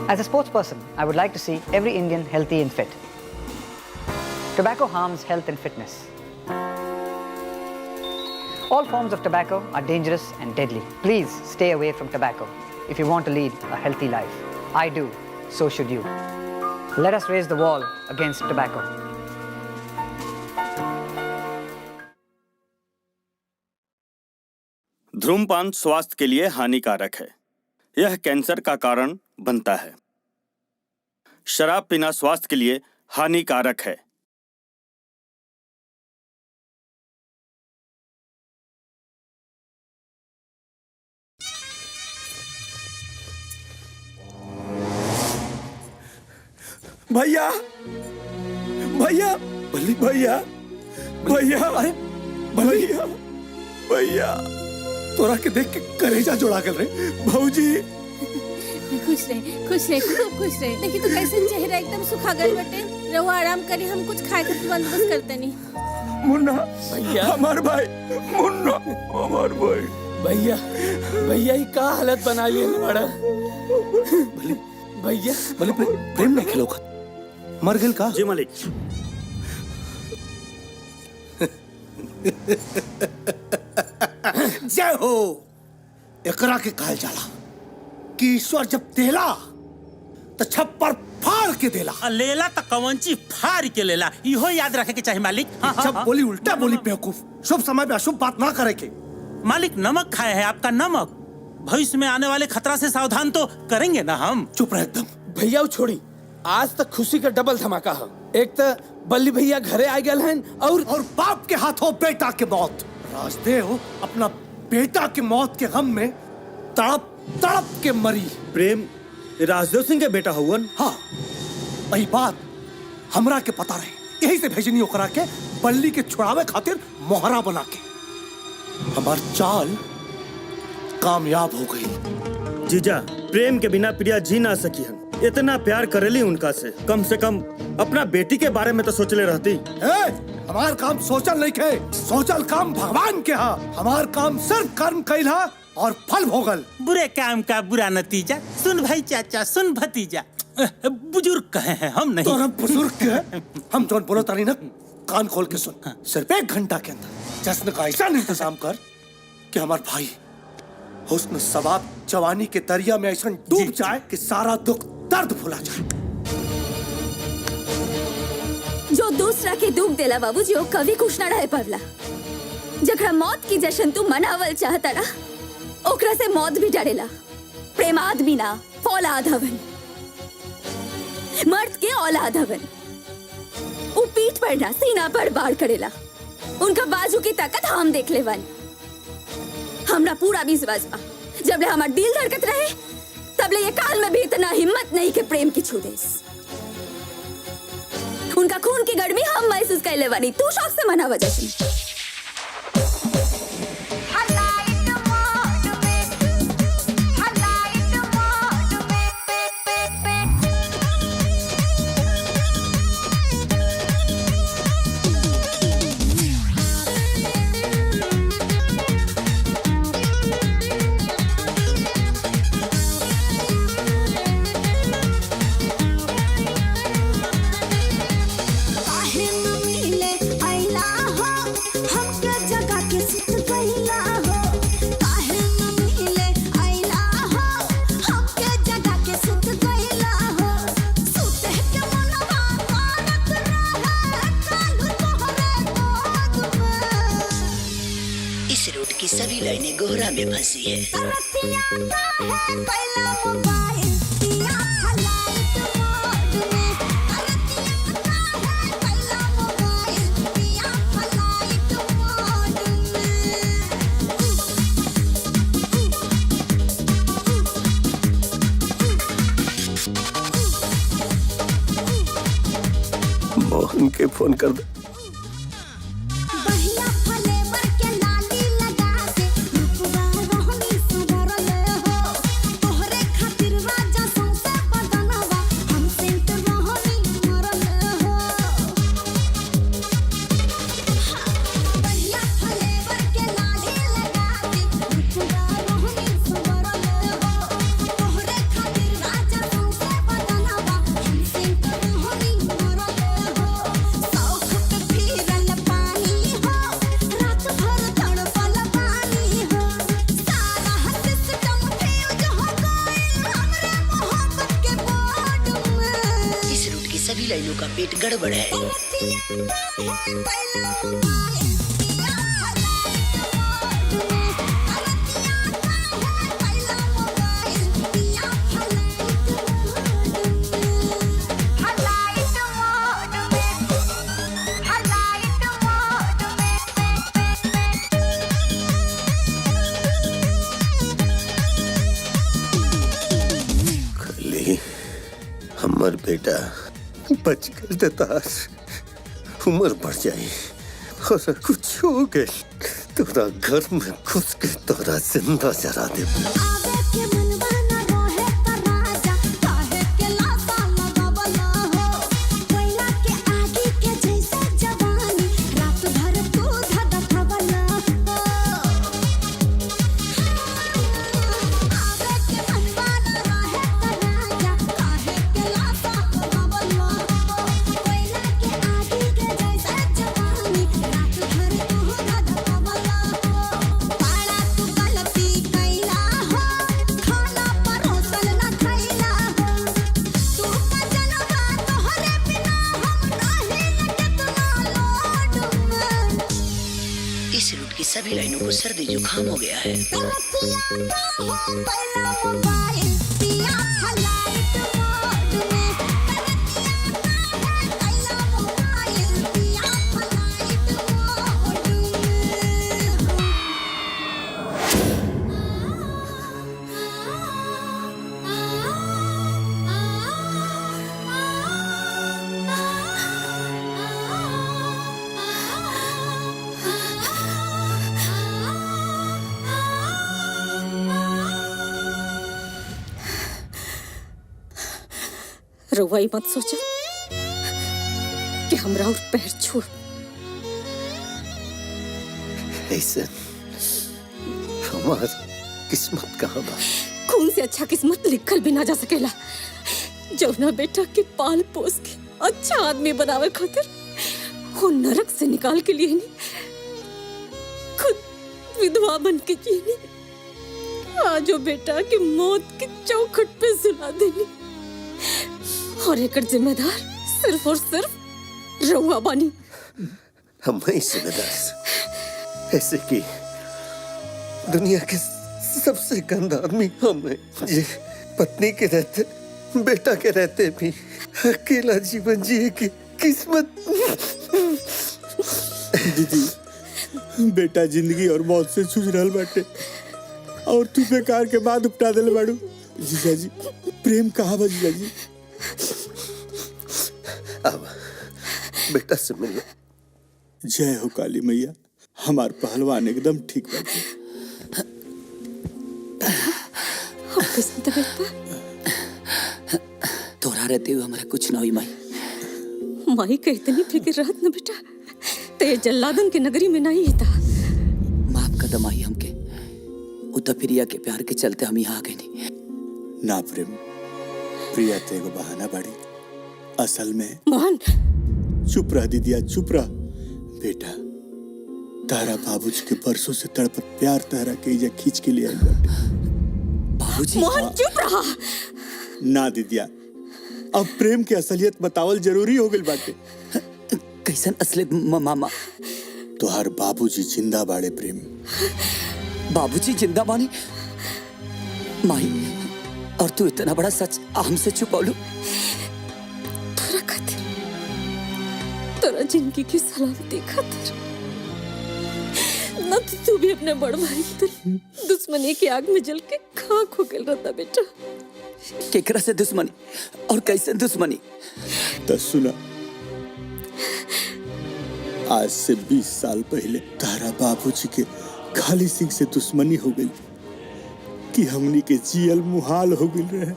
S17: As a sports person, I would like to see every Indian healthy and fit. Tobacco harms health and fitness. All forms of tobacco are dangerous and deadly. Please stay away from tobacco if you want to lead a healthy life. I do, so should you. Let us raise the wall against tobacco.
S18: धूम्रपान स्वास्थ्य के लिए हानिकारक है। यह cancer का कारण बनता है। शराब पीना स्वास्थ्य के लिए हानिकारक है।
S11: भैया भैया भैया भैया अरे भैया भैया तोरा के देख के कलेजा जोड़ा कर रहे भौजी।
S6: खुश रहे खूब खुश रहे। देखिए तो कैसे चेहरा एकदम सुखा गए बटे। रहो आराम करी, हम कुछ खाए के बंदोबस्त करते नहीं।
S11: मुन्ना भैया हमार भाई, मुन्ना हमार भाई।
S15: भैया भैया ही का हालत बना लिए बड़ा भैया।
S10: भले प्रेम में खेलो मर गेल का?
S18: जी मालिक।
S10: जय हो। एकरा के कहल जाला कि ईश्वर जब देला तो छप्पर फाड़ के देला।
S14: लेला तो कवंची फाड़ के लेला, इहो याद रखे के चाहिए मालिक।
S10: जब बोली उल्टा बोली बेवकूफ। शुभ समय पे अशुभ बात ना करे के।
S14: मालिक नमक खाए है आपका नमक। भविष्य में आने वाले खतरा से सावधान तो करेंगे ना हम।
S10: चुप रहे एकदम।
S15: भैया छोड़ी, आज तक खुशी का डबल धमाका है। एक तो बल्ली भैया घरे आ गए हैं और
S10: बाप के हाथों बेटा के मौत। राजदेव अपना बेटा के मौत के गम में तड़प तड़प के मरी।
S18: प्रेम राजदेव सिंह के बेटा हुवन?
S10: हाँ, वही बात हमरा के पता रहे। यही से भेजनी ओकरा के बल्ली के छुड़ावे खातिर मोहरा बना के। हमार चाल कामयाब हो गई।
S18: जीजा, प्रेम के बिना प्रिया जी ना सकी हम। इतना प्यार करेली उनका से कम अपना बेटी के बारे में तो सोचले रहती।
S10: हमार काम सोचल नहीं के, सोचल काम भगवान के हा। हमार काम सिर्फ कर्म कैला और फल भोगल।
S14: बुरे काम का बुरा नतीजा। सुन भाई चाचा, सुन भतीजा, बुजुर्ग कहे हैं हम नहीं।
S10: तो बुजुर्ग के हम जो बोलो तारी ना कान खोल के सुन। सिर्फ 1 घंटा के अंदर जश्न का ऐसा इंतजाम कर कि हमार भाई हुस्न सवाब जवानी के दरिया में ऐसा डूब जाए कि सारा दुख दर्द भुला जाए।
S9: जो दूसरा के दुख देला बाबूजी वो कभी खुश ना रहे पवला। जकरा मौत की जश्न तू मनावल चाहता ना, ओकरा से मौत भी डरेला। प्रेम आदमी ना फौलाद हवन, मर्द के औलाद हवन। वो पीठ पर ना सीना पर बाढ़ करेला। उनका बाजू की ताकत हम देख ले वन। हमरा पूरा विश्वास बा जबले हमार दिल धड़कत रहे तबले ये काल में भी इतना हिम्मत नहीं के प्रेम की छुदेस। उनका खून की गर्मी हम महसूस कर ले वाली। तू शौक से मना वजह से
S19: की सभी लाइनें गोहरा में फंसी है।
S10: मोहन के फोन कर दे।
S19: सभी लाइनों का पेट गड़बड़ है।
S10: खली हमर बेटा बच कर देता, उम्र बढ़ जाई और कुछ हो गए तोरा घर में घुस के तोरा जिंदा जरा दे।
S19: इस रूट की सभी लाइनों को सर्दी जुकाम हो गया है।
S4: रउआ मत सोचा कि हमरा और पैर छू।
S10: ऐसे हमार किस्मत कहाँ बा?
S4: खून से अच्छा किस्मत लिखल भी ना जा सकेला। जौना बेटा के पाल पोस के अच्छा आदमी बनावे खातिर वो नरक से निकाल के लिए नहीं, खुद विधवा बन के जीनी। आज वो बेटा की मौत के चौखट पे सुला देनी और एक जिम्मेदार सिर्फ और सिर्फ रउआ बानी।
S10: हम ही जिम्मेदार, ऐसे की दुनिया के सबसे गंदा आदमी हम हैं, ये पत्नी के रहते बेटा के रहते भी अकेला जीवन जिए की किस्मत।
S2: दीदी बेटा जिंदगी और मौत से जूझ रहल बाटे और तू बेकार के बाद उपटा दिल बाड़ू। जीजा जी प्रेम कहाँ बा जीजा जी?
S10: अब बेटा से मिलो।
S2: जय हो काली मैया, हमार पहलवान एकदम ठीक बाटे।
S1: तोरा रहते हुए हमारा कुछ ना हुई माई।
S4: माई के इतनी फिक्र रहत न बेटा, ते जल्लादन के नगरी में नहीं था।
S1: माफ कर दमाई हमके, उतर प्रिया के प्यार के चलते हम यहाँ आ गए नहीं।
S2: ना प्रेम, प्रिया तेरे बहाना बाड़ी, असल में
S4: मोहन।
S2: चुप रह दीदिया, चुप रह। बेटा तारा बाबूजी के बरसों से तड़पत प्यार तारा के इजा खींच के लिए आई बाटे।
S1: बाबूजी
S4: मोहन चुप रहा।
S2: ना दीदिया, अब प्रेम की असलियत बतावल जरूरी हो गई बाटे।
S1: कैसन असलियत मामा?
S2: तोहार बाबूजी जिंदा बाड़े प्रेम।
S1: बाबूजी जिंदा बानी। माही, और तू इतना बड़ा सच हमसे छुपौलू।
S4: तोरा खातिर, तोरा जिंदगी की सलामती खातिर। न तो तू भी अपने बड़ भाई की तरह दुश्मनी की आग में जल के खाक हो गया रहता बेटा।
S1: केकरा से दुश्मनी और कैसे दुश्मनी?
S2: तो सुना, आज से 20 साल पहले तारा बाबूजी के खाली सिंह से दुश्मनी हो गई कि हमनी के जियल मुहाल हो गई रहे।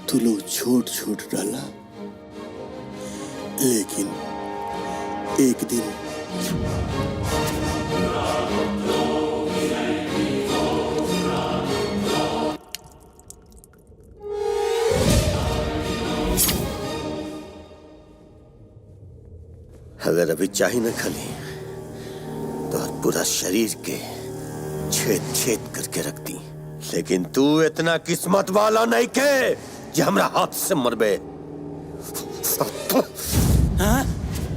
S2: तू लोग छोट छोट डाला, लेकिन एक दिन
S10: अगर अभी चाही न खाली तो पूरा शरीर के छेद छेद करके रखती, लेकिन तू इतना किस्मत वाला नहीं के जो हमरा हाथ से मरबे।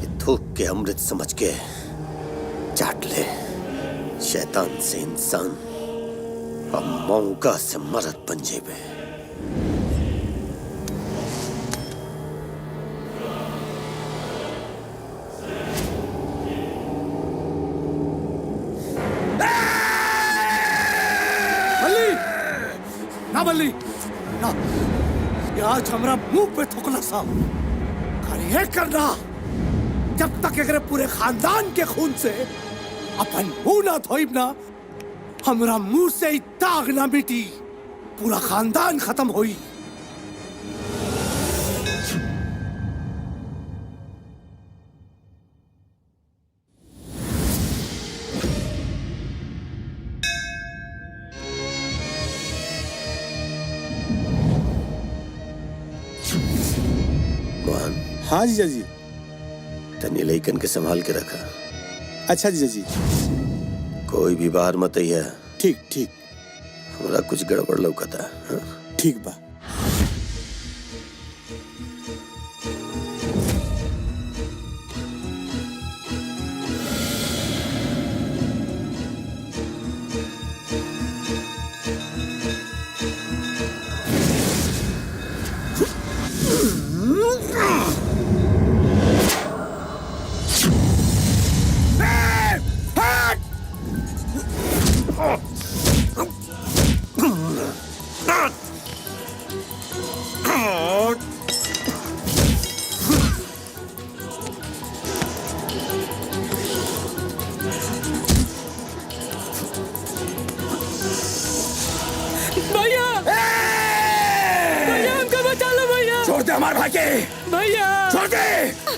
S10: ये थूक के अमृत समझ के चाट ले। शैतान से इंसान और मौका से मरद बन जेबे।
S16: ना बल्ली ना, ये आज हमरा मुंह पे थूकला सा। खाली ये करना, जब तक अगर पूरे खानदान के खून से अपन मुंह ना धोइब ना, हमरा मुंह से ही दाग ना मिटी, पूरा खानदान खत्म होई।
S2: हाँ जीजा जी।
S10: तनी लइकन के संभाल के रखा।
S2: अच्छा जीजा जी।
S10: कोई भी बाहर मत आइया।
S2: ठीक ठीक।
S10: हमरा कुछ गड़बड़ लौकता। हाँ?
S2: ठीक बा।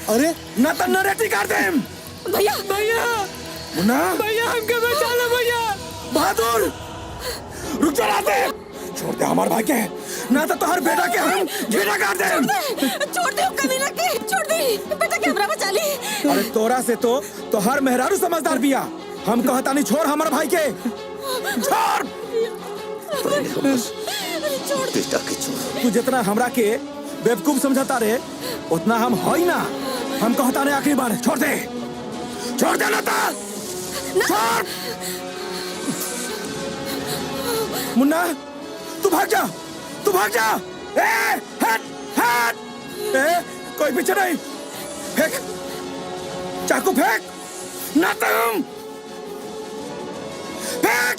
S11: अरे ना तो नरेटी कर दे।
S4: भैया
S11: भैया मुन्ना, भैया हमके बचा लो भैया। बहादुर रुक जा, राते छोड़ दे हमारे भाई के, ना तो हर बेटा के हम घेरा कर दे।
S4: छोड़ दे कमीना के, छोड़ दे बेटा के, हमरा बचा ली।
S11: अरे तोरा से तो हर मेहरारू समझदार बिया। हम कहता नहीं, छोड़ हमारे भाई के, छोड़।
S10: बेटा के छोड़।
S11: तू जितना हमरा के बेवकूफ समझता रे, उतना हम होई ना। हम कहता नहीं आखिरी बार, छोड़ दे, छोड़ दे लता, छोड़। मुन्ना तू भाग जा, तू भाग जा। हट हट। कोई पीछे नहीं। फेंक चाकू, फेंक ना तुम। फेंक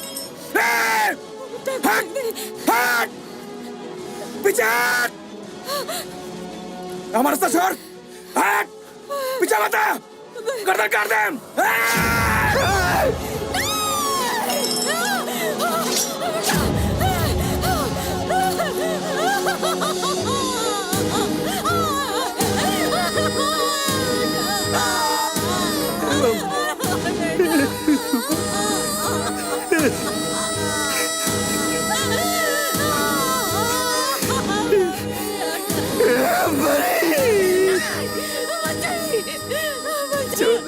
S11: हट हट, पीछे हट। हमारे साथ छोड़, हट पीछे मत, गर्दन काट दे।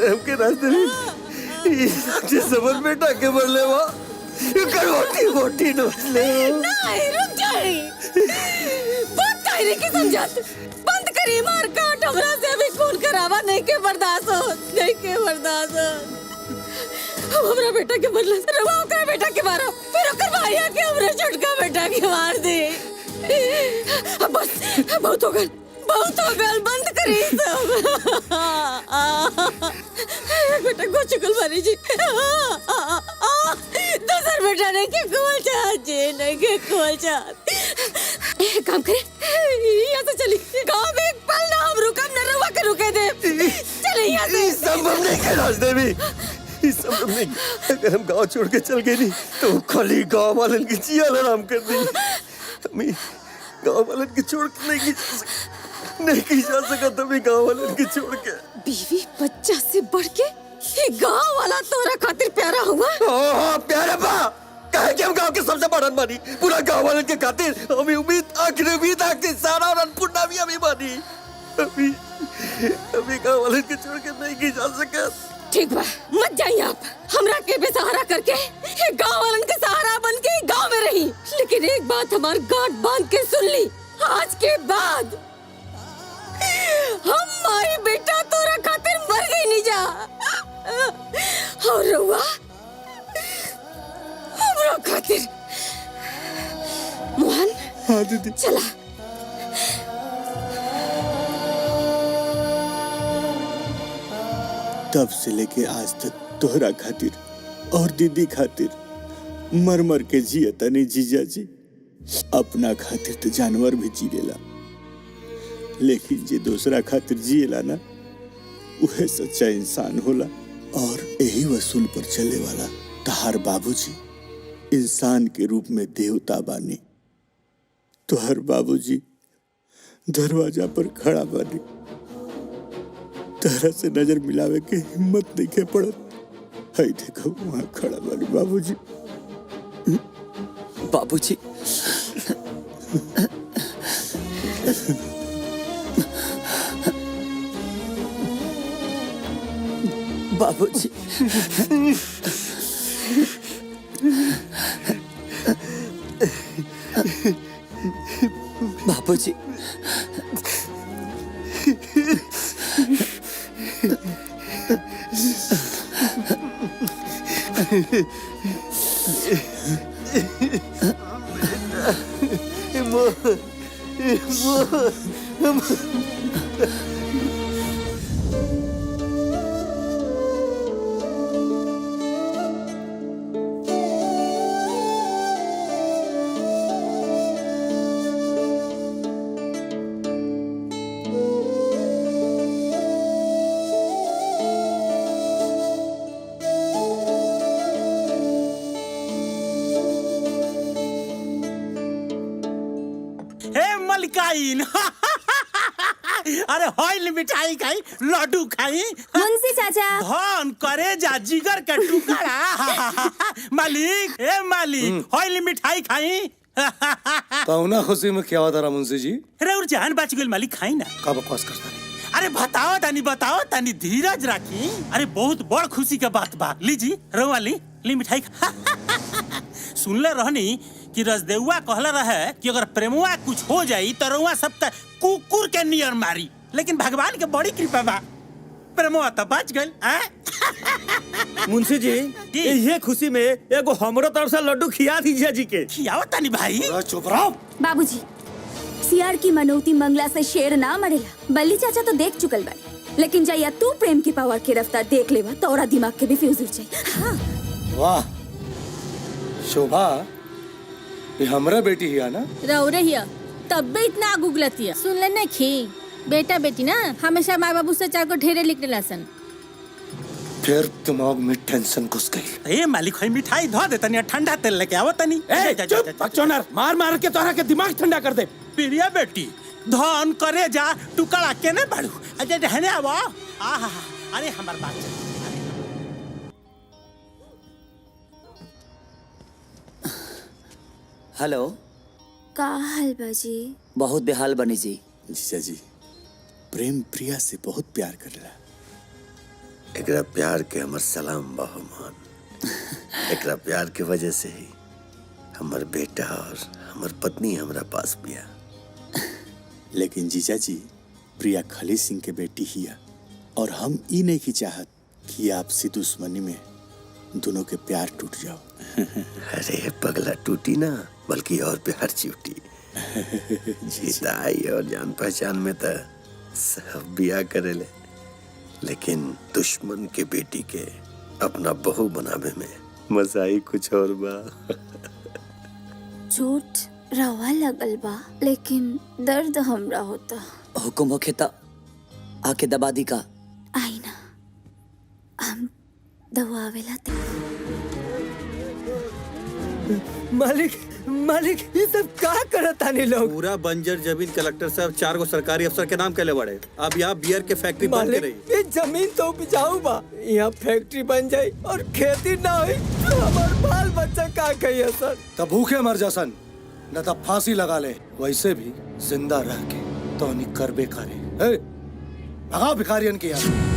S10: हमके रास्ते में समझ में टाके मर ले वो मोटी मोटी नोचले।
S4: नहीं रुक जाए, बहुत कायरे की समझत। बंद करी मार काट, हमरा से भी खून करावा नहीं के बर्दाश्त हो, नहीं के बर्दाश्त हो। हमरा बेटा के बदला रवा ओकरा बेटा के मारा, फिर ओकर भाईया के हमरा छोटका बेटा के मार दे। अब बस बहुत हो गल, बंद करी सब। बेटा को चुकल मारी जी, दूसर बेटा ने के खोल चाहत जी, नहीं के खोल चाहत। काम करे यहाँ से चली, गाँव में एक पल ना हम रुकम, न रवा के रुके दे। चले यहाँ से।
S10: संभव नहीं है राजदेवी, इस संभव नहीं। अगर हम गांव छोड़ के चल गए नहीं तो खाली गांव वालन की जिया आराम कर दी। हमें गांव वालन की छोड़ के नहीं की जा सका, तभी गांव वालन की छोड़ के।
S4: बीवी बच्चा से बढ़ के ये गांव वाला तोरा खातिर प्यारा हुआ।
S10: हाँ प्यारा बा, कहे कि हम गांव के सबसे बड़ा मानी, पूरा गांव वालन के खातिर हमें उम्मीद आखिरी उम्मीद आखिरी सारा और अन्नपूर्णा भी हमें मानी। अभी गांव वालन के छोड़ के नहीं की जा सका।
S4: ठीक बा, मत जाइए आप। हमरा के बेसहारा करके गांव वालन के सहारा बन के गांव में रही, लेकिन एक बात हमार गांठ बांध के सुन ली, आज के बाद हम माई बेटा तोरा खातिर मर गई नहीं जा। और रउआ हमरा खातिर। मोहन।
S2: हाँ दीदी।
S4: चला।
S2: तब से लेके आज तक तोहरा खातिर और दीदी खातिर मर मर के जिया तनी जीजा जी। अपना खातिर तो जानवर भी जी लेला, लेकिन जे दूसरा खातिर जिएला ना, वह सच्चा इंसान होला। और यही वसूल पर चले वाला तहार बाबूजी इंसान के रूप में देवता बानी। तोहर बाबूजी दरवाजा पर खड़ा बानी, तरह से नजर मिलावे के हिम्मत नहीं के पड़त। हाय देखो वहाँ खड़ा बानी बाबूजी।
S1: बाबूजी बाबूजी बाबूजी
S14: मलिकाइन अरे हॉइल मिठाई खाई, लड्डू खाई।
S9: मुंशी चाचा
S14: धन करे जा जिगर का टुकड़ा। मालिक ए मालिक हॉइल मिठाई खाई।
S10: कौना खुशी में क्या होता रहा मुंशी जी?
S14: अरे और जान बच गई मालिक, खाई ना।
S10: का बकवास करता है?
S14: अरे बताओ तानी धीरज राखी। अरे बहुत बड़ खुशी का बात बा। लीजी रवा ली मिठाई। सुनले रहनी कि रजदेउआ कहला रहे कि अगर प्रेमुआ कुछ हो जाई तो रउआ सब तक कुकुर के नियर मारी, लेकिन भगवान के बड़ी कृपा बा, प्रेमुआ तो बच गइल।
S5: मुंशी जी ये खुशी में एगो हमरो तरफ से लड्डू खिया दीजिए जी के।
S14: खियाओ तानी भाई।
S10: चुप रहो
S9: बाबूजी। सियार की मनौती मंगला से शेर ना मरेला। बल्ली चाचा तो देख चुकल बाड़ी, लेकिन जैया तू प्रेम की पावर की रफ्तार देख लेवा तो औरा दिमाग के भी फ्यूज उड़ जाई। हाँ।
S10: वाह शोभा, ये हमरा बेटी हिया ना?
S6: रहो रहिया, तब भी इतना गुगलतिया। सुन ले ना खी, बेटा बेटी ना हमेशा माँ बाबू से चार को ढेरे लिखने लासन।
S10: फिर दिमाग में टेंशन घुस गई।
S14: ए मालिक है मिठाई धो दे तनी, ठंडा तेल लेके आवो तनी।
S15: चुप बकचोदर, मार के तोहरा के दिमाग ठंडा कर दे।
S14: प्रिया बेटी धन करे जा टुकड़ा केने बाड़ू। अजय रहने आवो। आहा अरे हमार बात
S1: हेलो।
S9: का हाल बाजी?
S1: बहुत बेहाल बनी जी।
S2: जीजा जी प्रेम प्रिया से बहुत प्यार करेला।
S10: एकरा प्यार के हमर सलाम बहुमान। एकरा प्यार के वजह से ही हमर बेटा और हमर पत्नी हमरा पास बिया।
S2: लेकिन जीजा जी प्रिया खली सिंह के बेटी हिया, और हम ई नहीं की चाहत कि आपसी दुश्मनी में दोनों के प्यार टूट जाओ।
S10: अरे पगला टूटी ना, बल्कि और प्यार चिवटी। जीताई और जान पहचान में तो सब बिया करेले, लेकिन दुश्मन के बेटी के अपना बहू बनावे में मजा ही कुछ और बा।
S9: चोट रवा लगल बा, लेकिन दर्द हमरा होता।
S1: हुकुम होखे त आके दबा दी का।
S9: आई ना, हम दवावेला ते।
S7: मालिक मालिक ये सब का करतानी लोग?
S5: पूरा बंजर जमीन कलेक्टर साहब 4 गो सरकारी अफसर के नाम कैले बड़े। अब यहाँ बियर के फैक्ट्री बंद के रही।
S7: ये जमीन तो उपजाऊ बा, यहाँ फैक्ट्री बन जाई और खेती ना हुई तो हमार बाल बच्चा का कही सर।
S16: तब भूखे मर जासन, न तब फांसी लगा ले। वैसे भी जिंदा रह के तो नहीं करबे करे। भगा भिखारियन की यार।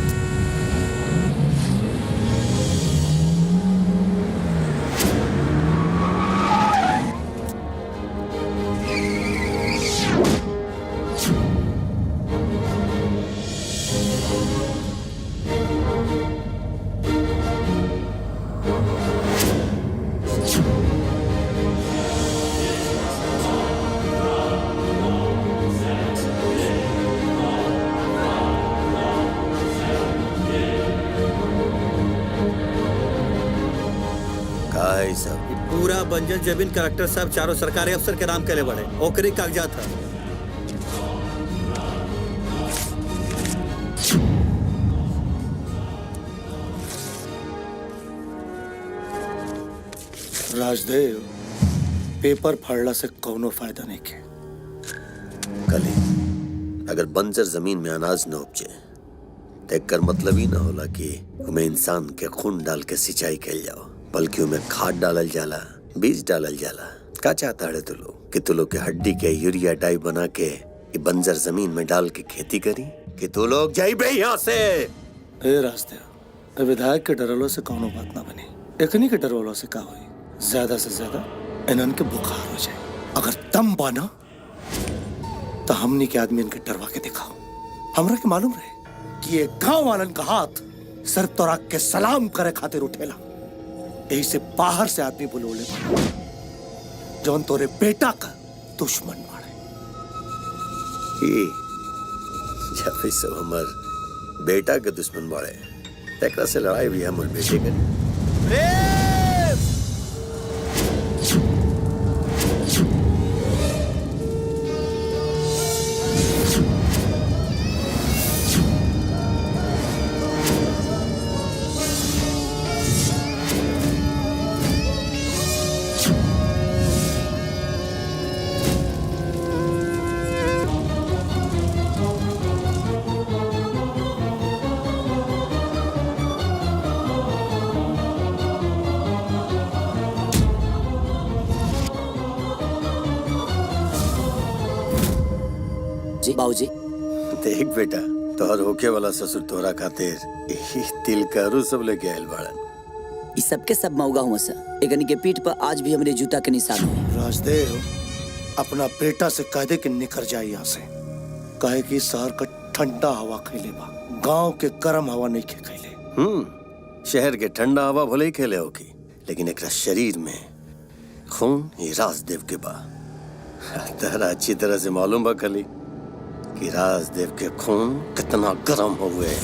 S5: पूरा बंजर जमीन कलेक्टर साहब 4 सरकारी अफसर के नाम कैले बड़े। ओकरी कागजात था।
S16: राजदेव, पेपर फाड़ला से कोनो फायदा नहीं के।
S10: कली अगर बंजर जमीन में अनाज न उपजे तो एकर मतलब ही ना होला कि उमें इंसान के खून डाल के सिंचाई कैल जाओ, बल्कि उमें खाद डालल जाला, बीज डालल जाला। का चाहता है तू लोग कि तू लोग के हड्डी के यूरिया डाई बना के बंजर जमीन में डाल के खेती करी, कि तू लोग जाइबे यहाँ से?
S16: ए राजदेव, विधायक के डरलो से कोनो बात ना बनी। एकनी के डरलो से का होई? ज्यादा से ज्यादा इनन के बुखार हो जाए। अगर दम बाना तो हमनी के आदमी इनके डरवा के दिखाओ। हमरा के मालूम रहे कि ये गांव वालन का हाथ सर तोरा के सलाम करे खातिर उठेला। यही से बाहर से आदमी बुलोले जौन तोरे बेटा का दुश्मन मारे।
S10: जब सब हमार बेटा के दुश्मन बाड़े, तेकरा से लड़ाई भी हमर बेटे के।
S1: जी बाबूजी।
S10: देख बेटा, तोहर होके वाला ससुर तोरा खातिर तिल करू सब लेके आयल बाड़न।
S1: इस सब के सब मौगा हुआ सर। एकनी के पीठ पर आज भी हमरे जूता के निशान है।
S16: राजदेव, अपना बेटा से कह दे कि निकल जाए यहाँ से। कहे कि शहर का ठंडा हवा खैले बा, गांव के गर्म हवा नहीं खे खैले।
S10: शहर के ठंडा हवा भले ही खेले होगी, लेकिन एकरा शरीर में खून ही राजदेव के बा। तहरा अच्छी तरह से मालूम बा कली कि राजदेव के खून कितना गर्म हुए।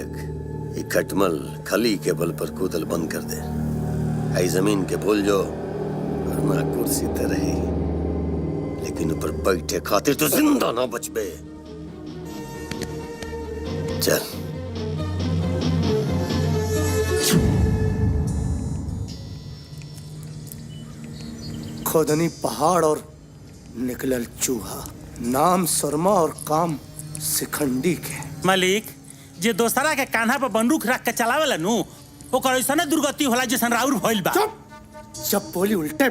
S10: देख, ये खटमल खली के बल पर कूदल बंद कर दे। आई जमीन के भूल जो, वरना कुर्सी तो रही, लेकिन ऊपर बैठे खातिर तो जिंदा ना बचबे। चल।
S16: खोदनी पहाड़ और निकलल चूहा, नाम शर्मा और काम शिखंडी के।
S14: मालिक, जे दोस्तरा के कान्हा पर बंदूक रख के चलावेला नु, ओकर ऐसने दुर्गति होला जैसन राउर भइल बा।
S16: जब बोली उल्टे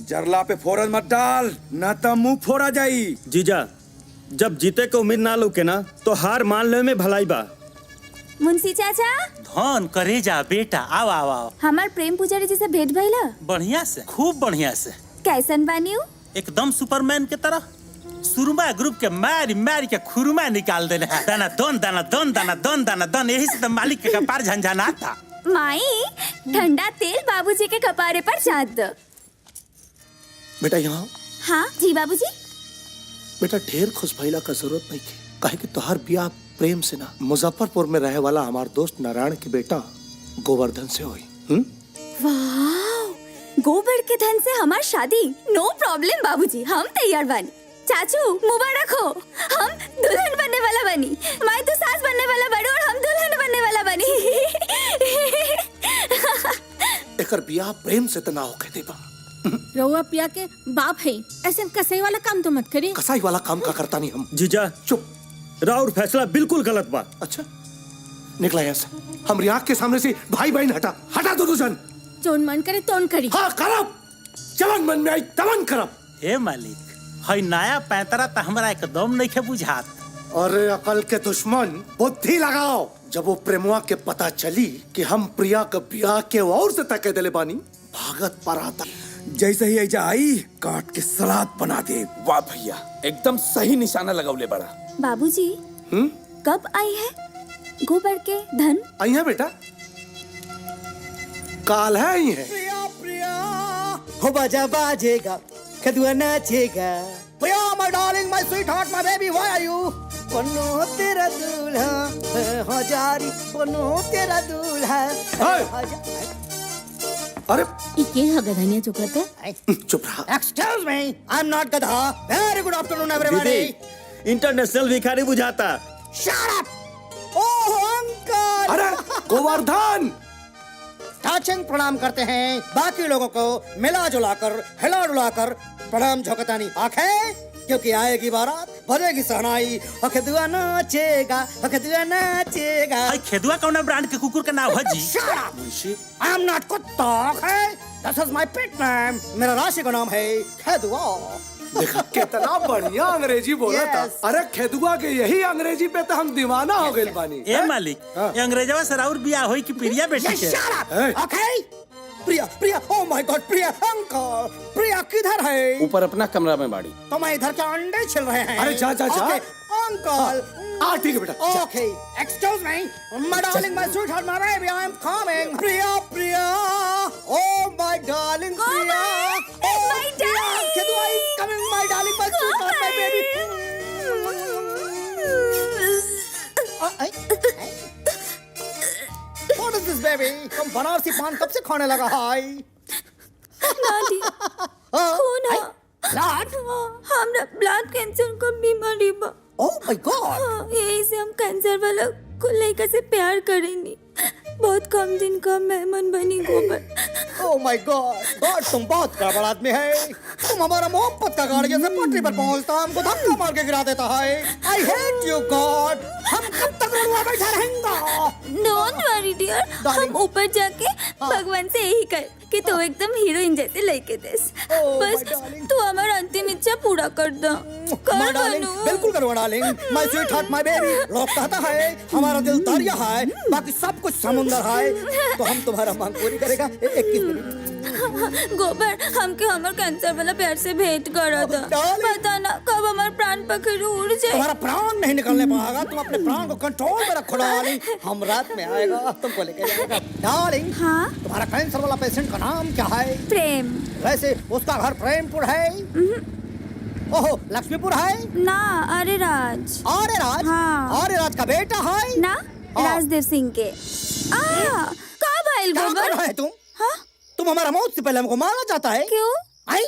S11: जरला पे फोरन मत डाल, ना तो मुंह फोड़ा जाई।
S18: जीजा, जब जीते के उम्मीद ना लौके ना, तो हार मान ले में भलाई बा।
S9: मुंशी चाचा,
S14: धन करे जा बेटा, आओ आओ आओ।
S9: हमार प्रेम पुजारी जी से भेंट भइला?
S14: बढ़िया से, खूब बढ़िया से।
S9: कैसन बानी हो?
S14: एकदम सुपरमैन के तरह। सुरमा ग्रुप के मारी मारी के खुरमा निकाल देने हैं। दाना दोन दाना दोन दाना दोन दाना दोन, यही से तो मालिक के कपार झंझनाता।
S9: माई, ठंडा तेल बाबूजी के कपारे पर छात दो।
S16: बेटा यहाँ।
S9: हाँ जी बाबूजी।
S16: बेटा ढेर खुश भइला का जरूरत नहीं है, काहे कि तोहर बियाह प्रेम से ना, मुजफ्फरपुर में रहे वाला हमार दोस्त नारायण के बेटा गोवर्धन से हुई।
S9: वाह, गोबर के धन से हमार शादी, नो प्रॉब्लम बाबूजी, हम तैयार बानी। चाचू मुबारक हो, हम दुल्हन बनने वाला बनी। माई तो सास बनने वाला बड़ी और हम दुल्हन बनने वाला बनी।
S16: एकर बियाह प्रेम से तो ना होके देबा।
S6: रउआ पिया के बाप है, ऐसे कसाई वाला काम तो मत करी।
S16: कसाई वाला काम का करता नहीं हम।
S18: जीजा
S16: चुप,
S18: राउर फैसला बिल्कुल गलत बा।
S16: अच्छा, निकला यहाँ से। हमारी आँख के सामने से भाई बहन हटा, हटा दोनों जन।
S6: जोन मन करे तोन करी।
S16: हाँ करब, जवन मन में आई तवन करब।
S14: हे मालिक, हई नया पैंतरा तो हमरा एकदम नहीं के बुझात।
S16: अरे अकल के दुश्मन, बुद्धि लगाओ। जब वो प्रेमुआ के पता चली कि हम प्रिया का ब्याह के और से तके दिले बानी, भागत पर आता।
S11: जैसे ही ऐजा आई, काट के सलाद बना दे।
S15: वाह भैया, एकदम सही निशाना लगौले बड़ा।
S9: बाबूजी, कब आई है गोबर के धन?
S16: आई है बेटा, काल है आई है।
S1: प्रिया प्रिया हो बाजा बाजेगा, कदुआ नाचेगा। Priya my darling, my sweetheart, my baby, why are you? बनो तेरा दूल्हा हजारी, बनो तेरा दूल्हा।
S16: अरे
S6: इके गधनिया चुकत है।
S16: चुप रहा।
S1: Excuse me, I am not गधा। Very good afternoon everybody.
S18: International भिखारी बुझाता।
S1: Shut up. Oh uncle.
S16: अरे गोवर्धन,
S1: टाचिंग प्रणाम करते हैं। बाकी लोगों को मिला जुला कर, हिला डुला कर प्रणाम झोंकतानी आंखें, क्योंकि आएगी बारात, बजेगी सहनाई, अखदुआ नाचेगा, अखदुआ नाचेगा।
S14: हई खेदुआ कौन ब्रांड के कुकुर का नाम है जी?
S1: Shut up! I am not कुत्ता, okay? This is my pet name. मेरा राशि का नाम है खेदुआ।
S16: देखा कितना बढ़िया अंग्रेजी बोला था। अरे खेदुआ के यही अंग्रेजी पे तो हम दीवाना हो गए बानी।
S14: ए मालिक, ये अंग्रेजवा से राउर बियाह होई कि प्रिया बेटी के?
S1: Shut up! Okay? Priya Priya, oh my God, Priya uncle, Priya किधर है?
S15: ऊपर अपना कमरा में बाड़ी।
S1: तो मैं इधर के अंडे छिल रहे हैं।
S16: अरे जा जा जा।
S1: अंकल।
S16: ठीक है बेटा।
S1: Okay, excuse me, my darling, my sweetheart, my baby, I am coming. Priya Priya, oh my darling, Priya, oh my darling, Kedua is coming, my darling, my sweetheart, my baby. What is this, baby? तुम बनारसी पान कब से खाने लगा हाय?
S9: नानी, खून है।
S1: Blood?
S9: हमरा ब्लड कैंसर का बीमारी बा।
S1: Oh my God!
S9: यही से हम कैंसर वाला को लेकर से प्यार करेंगे। बहुत कम दिन का मेहमान बनी गोबर।
S1: Oh my God! God, तुम बहुत गड़बड़ आदमी है। तुम हमारा मोहब्बत का गाड़ी जैसे पटरी पर पहुंचता हमको धक्का मार के गिरा देता है। I hate you, God! हम कब तक रुआ बैठा रहेंगे?
S9: Don't worry dear, हम ऊपर जाके भगवान से यही कर कि तू एकदम हीरोइन जैसे लड़के देस। बस तू हमारा अंतिम इच्छा पूरा कर दो।
S1: My darling, बिल्कुल करो darling. My sweetheart, my baby। लोग कहता है हमारा दिल दरिया है, बाकी सब कुछ समुंदर है, तो हम तुम्हारा मांग पूरी करेगा। 21 मिनट।
S9: गोबर, हमके हमार कैंसर वाला प्यार से भेंट करा था। पता ना कब हमारा प्राण पखेरु उड़ जाए।
S1: तुम्हारा प्राण नहीं निकलने पाएगा, तुम अपने प्राण को कंट्रोल में रखो डार्लिंग। हम रात में आएगा, तुमको लेके जाएगा। डार्लिंग,
S9: हाँ?
S1: तुम्हारा कैंसर वाला पेशेंट का नाम क्या है?
S9: प्रेम।
S1: वैसे उसका घर प्रेमपुर है? ओहो लक्ष्मीपुर है
S9: ना अरे राज।
S1: अरे राज?
S9: हाँ।
S1: अरे राज का बेटा है
S9: ना राजदेव सिंह के। कब आयल
S1: क्या कर रहा है तुम? हाँ? तुम हमारा मौत से पहले हमको मारना चाहता है?
S9: क्यों?
S1: आई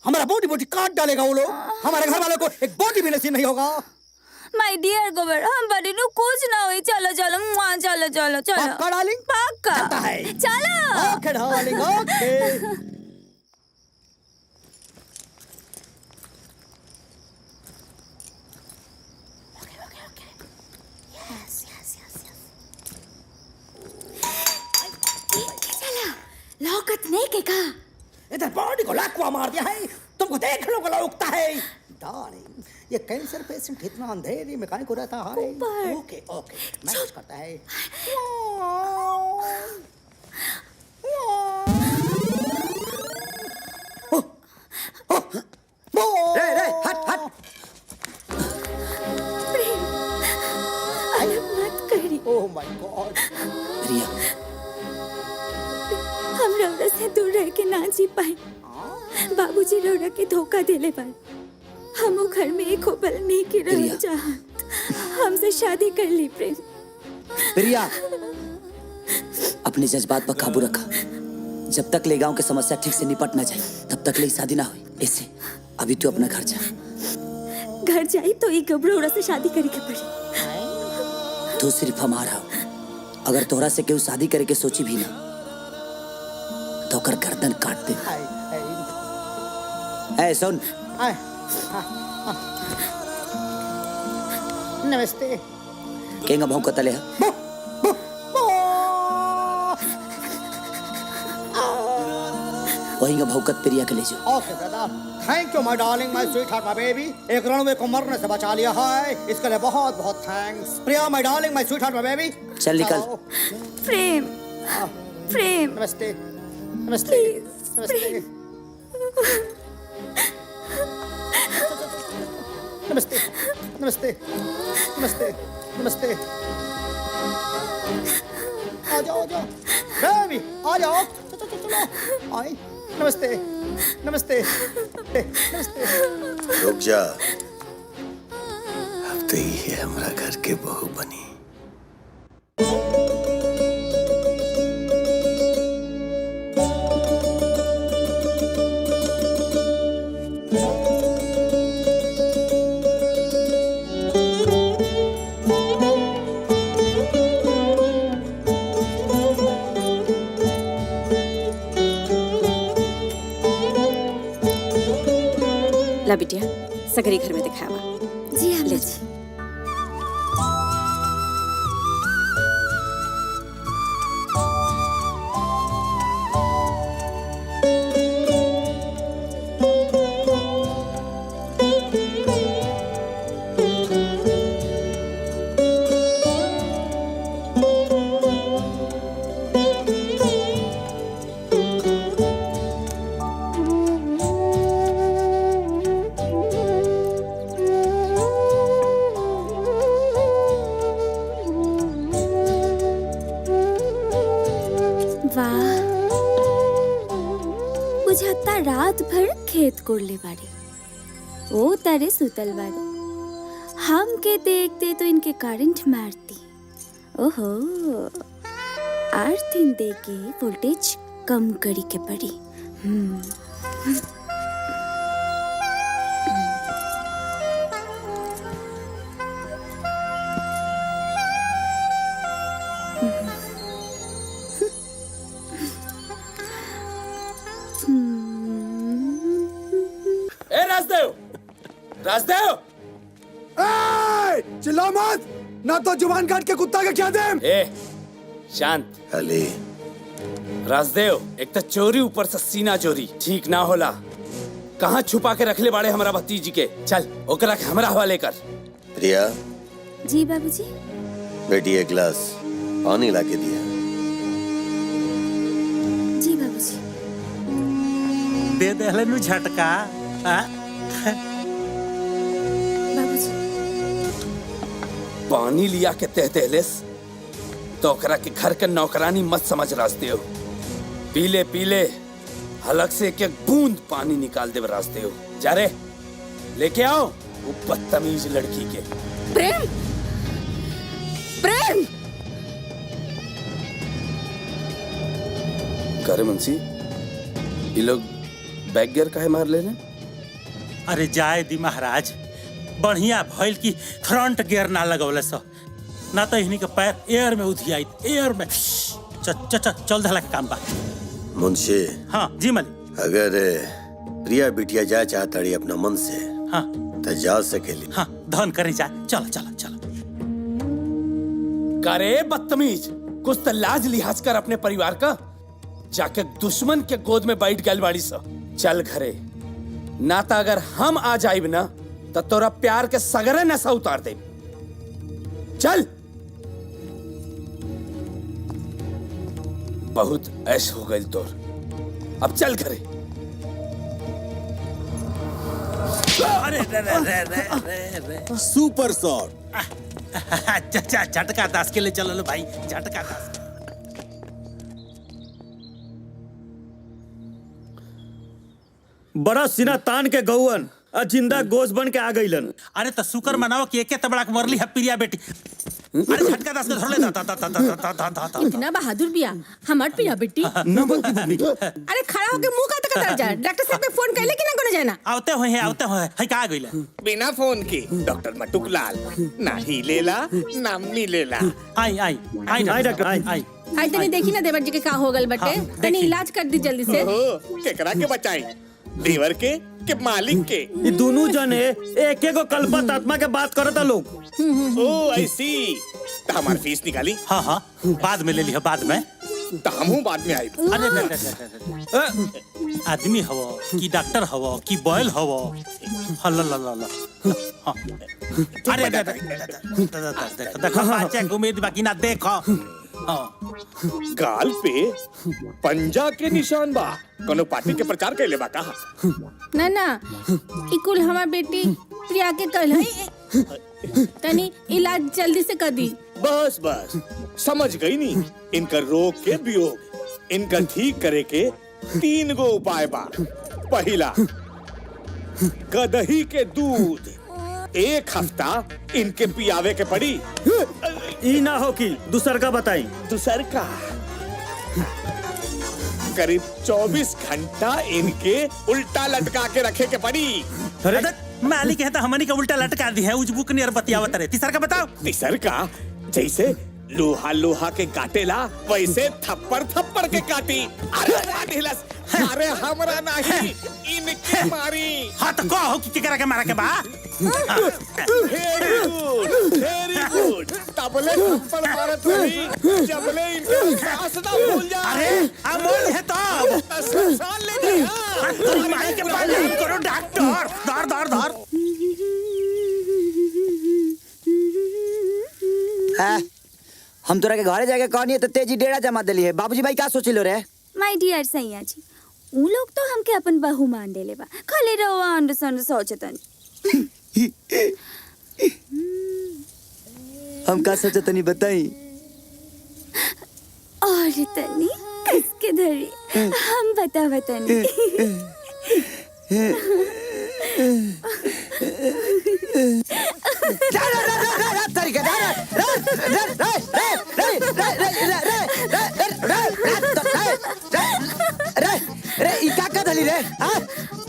S1: हमारा बोटी बोटी काट डालेगा वो लोग। हमारे घर वालों को एक बोटी भी नसीब नहीं होगा।
S9: माय डियर गोबर हम बड़ी नु कुछ ना हुई। चलो चलो चलो चलो चलो।
S1: पक्का डार्लिंग?
S9: पक्का। चलो।
S1: ओके डार्लिंग ओके।
S9: लौकत नहीं के का
S1: इधर बॉडी को लाखवा मार दिया है। तुमको देख लो गला उगता है। डार्लिंग ये कैंसर पेशेंट इतना अंधेरे में काहे को रहता है? ओके ओके मैनेज करता है।
S9: रे हट हट। अलग मत करी।
S1: Oh my God.
S12: रिया
S9: हम रौरा से दूर रह के ना जी पाए। बाबूजी रौरा के धोखा देले बान। हम घर में एक होबल नहीं की रह चाहत। हमसे शादी कर ली प्रेम।
S12: प्रिया अपने जज्बात पर काबू रखा। जब तक ले गांव की समस्या ठीक से निपट ना जाए तब तक ले शादी ना हुई। इससे अभी तू अपना घर जा।
S9: घर जाई तो एक गबरोड़ा से शादी करे के पड़ी।
S12: तू सिर्फ हमारा हो। अगर तोहरा से केहू शादी करे के सोची भी ना तो कर गर्दन काट दे। ए सुन
S1: नमस्ते।
S12: केंगा भाव कतले है वही का भौकत प्रिया के ले जाओ।
S1: Okay brother thank you my darling my sweetheart my baby. एक रणवे को मरने से बचा लिया है इसके लिए बहुत बहुत thanks. Priya my darling my sweetheart my baby.
S12: चल निकल।
S9: प्रेम प्रेम
S1: नमस्ते नमस्ते नमस्ते नमस्ते नमस्ते नमस्ते नमस्ते। आ जाओ बेबी आ जाओ। चलो आई नमस्ते नमस्ते नमस्ते।
S10: रुक जा अब तो ये हमारा घर के बहू बनी।
S4: ला बिटिया सगरी घर में दिखावा।
S9: जी हाँ
S4: ले जी।
S9: रात भर खेत कोड़ले बाड़ी। ओ तारे सुतल बाड़ी। हम के देखते तो इनके करंट मारती। ओहो आर्थिन दे के वोल्टेज कम करी के पड़ी।
S15: राजदेव
S16: चिल्ला मत ना तो जुबान काट के कुत्ता के क्या दे।
S15: शांत अली। राजदेव एक तो चोरी ऊपर से सीना चोरी ठीक ना होला। कहाँ छुपा के रखले बाड़े हमारा भतीजी के। चल ओकरा के हमरा हवाले कर।
S10: प्रिया
S9: जी बाबूजी।
S10: बेटी एक गिलास पानी ला के दिया।
S9: जी बाबूजी।
S14: दे दे हले नु झटका।
S15: पानी लिया के तह दहलेस तो ओकरा के घर के नौकरानी मत समझ राजदेव। पीले पीले हलक से एक एक बूंद पानी निकाल दे राजदेव। जा रे लेके आओ वो बदतमीज लड़की के।
S4: प्रेम, प्रेम।
S15: करे मुंशी, ये लोग बैक गियर काहे मार लेने?
S14: अरे जाए दी महाराज, बढ़िया भइल की फ्रंट गियर ना लगौले सो, ना तो इन्हीं के पैर एयर में उधियाई, एयर में। चल धला के काम बा।
S10: मुंशी।
S14: हाँ जी मलिक।
S10: अगर प्रिया बिटिया जाए चाहताड़ी अपना मन से,
S14: हाँ
S10: तो जा सकेली।
S14: हाँ धन करे जा। चलो चलो चलो।
S15: करे बदतमीज, कुछ तो लाज लिहाज कर अपने परिवार का। जाके दुश्मन के गोद में बैठ गल बाड़ी सा। चल घरे, ना तो अगर हम आ जाइब ना तो तोरा प्यार के सगरे नशा उतार दे। चल। बहुत ऐश हो गई तोर, अब चल घरे।
S14: अरे रे रे रे रे रे।
S2: Super shot.
S14: झटका 10 के लिए चलो लो भाई, झटका 10।
S5: बड़ा सीना तान के गौवन जिंदा गोश्त बन के आ गईलन।
S14: अरे तो शुक्र मनाओ कि एके तबड़ा के मरली है प्रिया बेटी। अरे झटका 10 के धर ले।
S6: इतना बहादुर बिया हमार प्रिया बेटी। अरे खड़ा होके मुंह का तक जा। डॉक्टर साहब पे फोन कैले कि ना कोनो जाना।
S14: आवते हुए है का गइले।
S11: बिना फोन के डॉक्टर मटुक लाल ना ही लेला ना मी लेला।
S14: आई आई आई
S5: आई डॉक्टर आई आई।
S6: आई तनी देखी ना देवर जी के का हो गल बटे। तनी इलाज कर दी जल्दी से।
S11: केकरा के बचाई, देवर के मालिक के?
S5: ये दोनों जने एक एक कल्पत आत्मा के बात करता लोग।
S11: ओ ऐसी तो हमारी फीस निकाली।
S14: हाँ हाँ बाद में ले लिया, बाद में।
S11: तो हम बाद में आई।
S14: अरे आदमी हवो कि डॉक्टर हवो कि बॉयल हवो? हल्ला अरे देखो बच्चे को उम्मीद बाकी ना देखो।
S11: गाल पे पंजा के निशान बा, कोनो पार्टी के प्रचार कैले बा कहा?
S6: ना ना इकुल हमार बेटी प्रिया के कल है। तनी इलाज जल्दी से कर दी।
S11: बस बस समझ गई नी। इनका रोग के वियोग, इनका ठीक करे के 3 गो उपाय बा। पहला, गदही के दूध 1 हफ्ता इनके पियावे के पड़ी।
S5: ई ना हो कि दूसर का बताई।
S11: दूसर का करीब 24 घंटा इनके उल्टा लटका के रखे के पड़ी।
S14: अरे मालिक है तो हमनी का उल्टा लटका दी है। उजबुक नियर बतियावत रहे। तीसर का बताओ।
S11: तीसर का जैसे लोहा लोहा के काटेला वैसे थप्पड़ थप्पड़ के काटी। अरे हमरा नहीं इनके मारी।
S14: हाँ तो कहो कि केकरा के मारा के बा।
S11: Very good. तबले थप्पड़ मारत रही जबले इनके सांस ना भूल जा।
S14: अरे अमोल है तो
S11: सांस ले लिया।
S14: तुम मारे के बाद करो डॉक्टर। धर धर धर।
S12: हम तोरा के घरे जाके कहनी है तो तेजी डेरा जमा दिली है। बाबूजी भाई क्या सोची लो रे?
S9: माय डियर सैया जी, उ लोग तो हमके अपन बहू मान देले बा। खाली रहो अंडरस्टैंड सोचतन।
S12: हम का सोचतनी बताई?
S9: और तनी किसके धरी हम बतावतनी।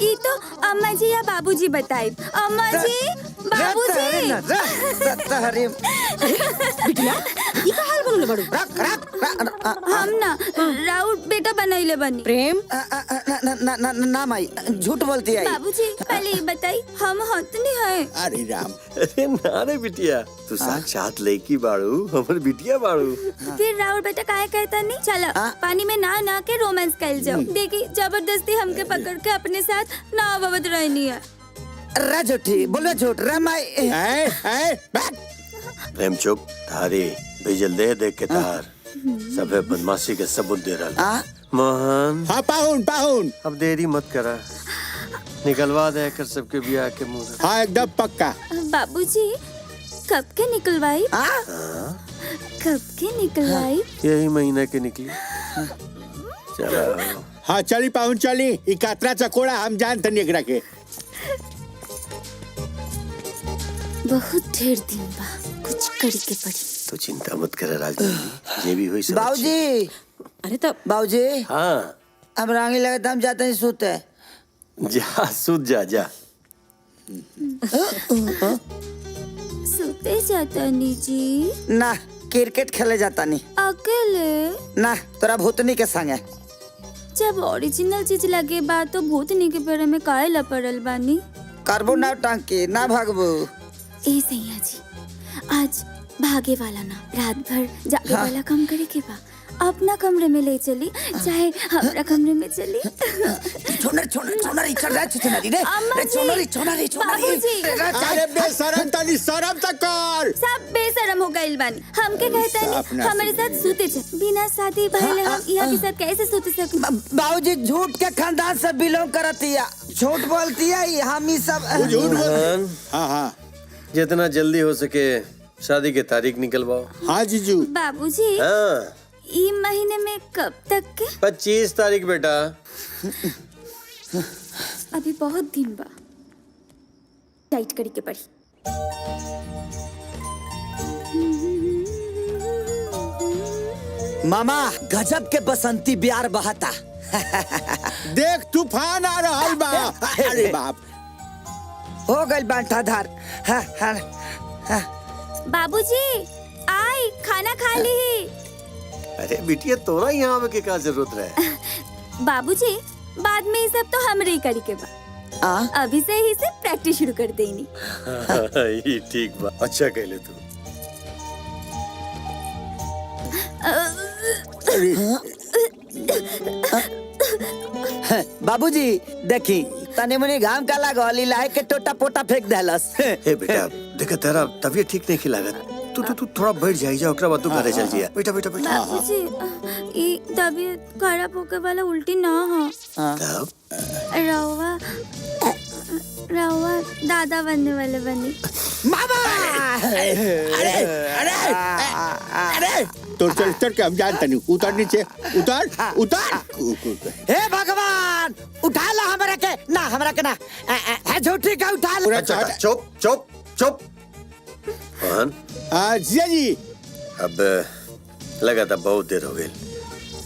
S9: ई तो अम्मा जी या बाबूजी बताई। अम्मा जी, बाबूजी।
S6: बिटिया ई का हाल बनले बड़ू?
S9: हम ना राउर बेटा बनैले बनी।
S6: प्रेम
S12: ना माई झूठ बोलती है।
S9: बाबूजी पहले ये बताई हम हतनी है।
S2: अरे राम।
S10: अरे ना रे बिटिया, तू साक्षात लड़की बाड़ू, हमर बिटिया बाड़ू।
S9: फिर राउर बेटा काहे कहता नहीं? चलो पानी में ना के रोमांस कर जाओ। देखी जबरदस्ती हमके पकड़ के अपने साथ ना अवध रहनी है।
S12: रे झूठी बोले झूठ रे माई।
S10: प्रेम चुप। थारी भेजल देख के तार सबे बदमाशी के सबूत दे रहा। मोहन।
S2: हाँ पाहुन।
S10: अब देरी मत करा, निकलवा दे कर सबके ब्याह के मुंह।
S2: हाँ एकदम पक्का।
S9: बाबूजी कब के निकलवाई? कब के निकलवाई?
S10: यही महीना के निकली। चलो।
S2: हाँ चली पाहुन चली। ई कातरा चकोड़ा हम जानते नहीं एकरा के।
S9: बहुत ढेर दिन बा, कुछ करी के पड़ी।
S10: तो चिंता मत करे राजदेव, ये भी हुई सब
S12: बाबूजी।
S4: अरे तब
S12: बाबूजी।
S10: हाँ
S12: अब रांगी लगे हम जाते हैं सोते।
S10: जा सूत जा।
S9: सोते जाता नी जी?
S12: ना, क्रिकेट खेले जाता नहीं।
S9: अकेले?
S12: ना, तोरा भूतनी के संगे।
S9: जब ओरिजिनल चीज लगे बा तो भूतनी के पेड़ में काहे ला पड़ल बानी?
S12: करबो ना टांकी, ना भागबो।
S9: ए सैया जी, आज भागे वाला ना, रात भर जागे वाला काम करे के बा। अपना कमरे में ले चली, चाहे हमारा कमरे में चली।
S12: छोनरी चल रहा है रे।
S9: अम्मा जी, बाबूजी।
S2: अरे बेशरम तनी शर्म तक कर।
S9: सब बेशरम हो गइल बानी। हमके कहता नहीं हमारे साथ सूते चे। बिना शादी भइले हम यहाँ के साथ कैसे सूते सके?
S12: बाबूजी झूठ के खानदान से बिलोंग करती है, झूठ बोलती है। हम ही सब
S2: झूठ बोल। हाँ,
S10: जितना जल्दी हो सके शादी की तारीख निकलवाओ।
S2: हाँ जीजू।
S9: बाबूजी,
S10: हाँ
S9: ई महीने में कब तक के?
S10: 25 तारीख बेटा।
S9: अभी बहुत दिन बा, टाइट करी के पड़ी।
S12: मामा गजब के बसंती बिहार बहाता।
S2: देख तूफान आ रहा बा। अरे बाप,
S12: हो गई बांटाधार।
S9: बाबूजी आई खाना खा ली।
S10: अरे बिटिया तोरा यहाँ आवे के क्या जरूरत रहे?
S9: बाबूजी बाद में ये सब तो हमरे ही करी के बा। अभी से ही से प्रैक्टिस शुरू कर देनी।
S10: ये ठीक बा, अच्छा कहले तू।
S12: बाबूजी देखी तने मुनी घाम का लागल, लाए के टोटा पोटा फेंक देलस।
S10: ए बेटा देखा तेरा तबीयत ठीक नहीं खिलागत। तू थोड़ा बैठ जाई जा, ओकरा बाद तू घरे चल जिया। बेटा।
S9: बाबूजी ये तबीयत खराब होके वाला उल्टी ना हो।
S10: तब
S9: रवा दादा बनने वाले बनी।
S12: मामा
S2: अरे तो चल के हम जानते नहीं। उतर नीचे, उतर।
S12: हे भगवान उठा ला हमरा के ना, हमरा के ना है झूठी का उठा ला।
S10: अच्छा चुप।
S2: जिया जी,
S10: अब लगा था बहुत देर हो गई।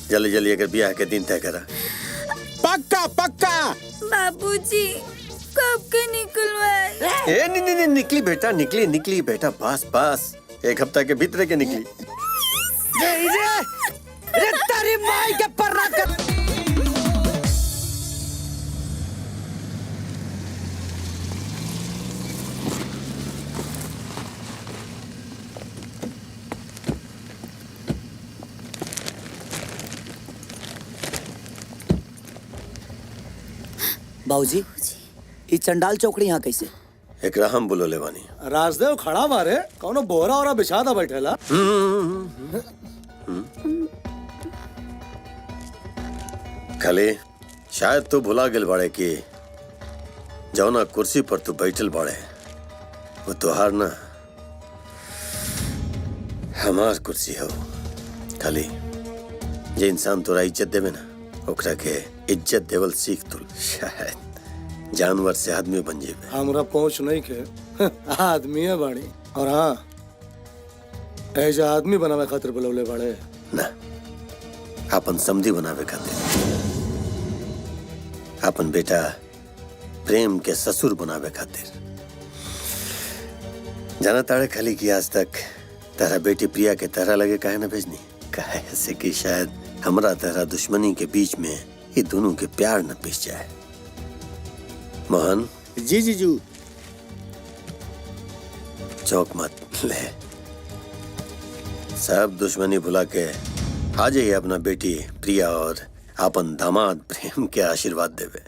S10: जल्दी अगर ब्याह के दिन तय करा।
S2: पक्का।
S9: बाबूजी कब के निकलवाए?
S10: नहीं निकली बेटा, बस 1 हफ्ता के भीतर के निकली।
S12: रे तेरी माई के पर्रा कर। बाबूजी ये चंडाल चौकड़ी यहाँ कैसे?
S10: एक हम बोलो लेवानी।
S16: राजदेव खड़ा मारे कौनो बोरा और बिछादा बैठेला।
S10: खाली शायद तू भुला गेल बाड़े कि जौना कुर्सी पर तू बैठल बाड़े वो तुहार ना हमार कुर्सी हो। खाली जे इंसान तोरा इज्जत देवे ना ओकरा के इज्जत देवल सीख तू, शायद जानवर से आदमी बन जेबे।
S16: हमरा पहुंच नहीं के आदमी है बाड़ी। और हाँ ऐसा आदमी बनावे खातिर बुलवले बाड़े
S10: ना, अपन समधी बनावे खातिर, अपन बेटा प्रेम के ससुर बनावे खातिर। जाना ताड़े खाली कि आज तक तेरा बेटी प्रिया के तरह लगे काहे ना भेजनी, काहे ऐसे कि शायद हमरा तेरा दुश्मनी के बीच में ये दोनों के प्यार न पिस जाए। मोहन
S2: जी जीजू।
S10: चौक मत ले, सब दुश्मनी भुला के आ जाइए अपना बेटी प्रिया और अपन दामाद प्रेम के आशीर्वाद देवे।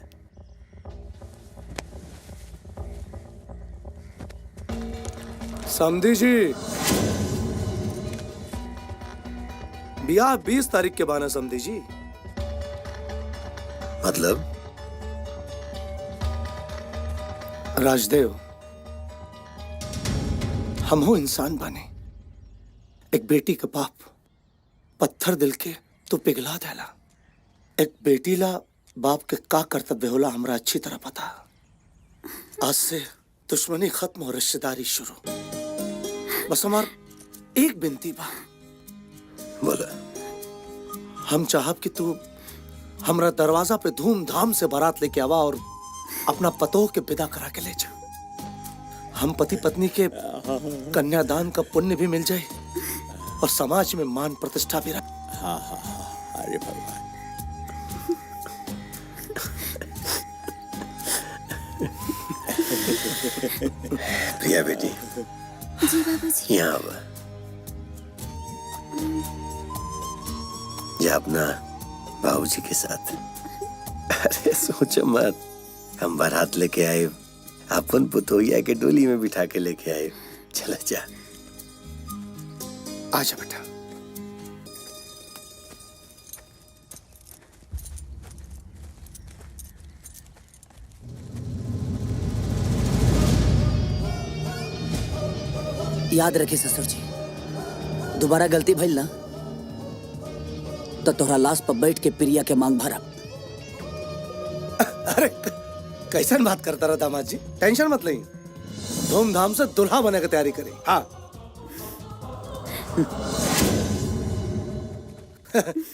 S16: समझी जी ब्याह 20 तारीख के बाद समझी जी।
S10: मतलब
S16: राजदेव हम हो इंसान बने, एक बेटी का बाप पत्थर दिल के तो पिघला देला। एक बेटी ला बाप के का कर्तव्य होला हमरा अच्छी तरह पता। आज से दुश्मनी खत्म और रिश्तेदारी शुरू। बस हमार एक बिनती बा।
S10: बोला।
S16: हम चाहब कि तू हमरा दरवाजा पे धूमधाम से बारात लेके आवा और अपना पतोह के विदा करा के ले जा। हम पति पत्नी के कन्यादान का पुण्य भी मिल जाए और समाज में मान प्रतिष्ठा भी रहे।
S2: हाँ हाँ हाँ, अरे भगवान।
S10: प्रिया बेटी,
S9: जी बाबूजी।
S10: यहाँ आवा। जा अपना बाबूजी के साथ। अरे सोचो मत, हम बारात लेके आए, अपन पुतोहिया के डोली में बिठा के लेके आए। चला जा।
S16: आजा बेटा।
S12: याद रखे ससुर जी, दोबारा गलती भइल ना तो तोहरा लाश पर बैठ के प्रिया के मांग भरब।
S16: अरे कैसन बात करता रहा दामाद जी, टेंशन मत लें, धूमधाम से दुल्हा बनने की तैयारी करें। हाँ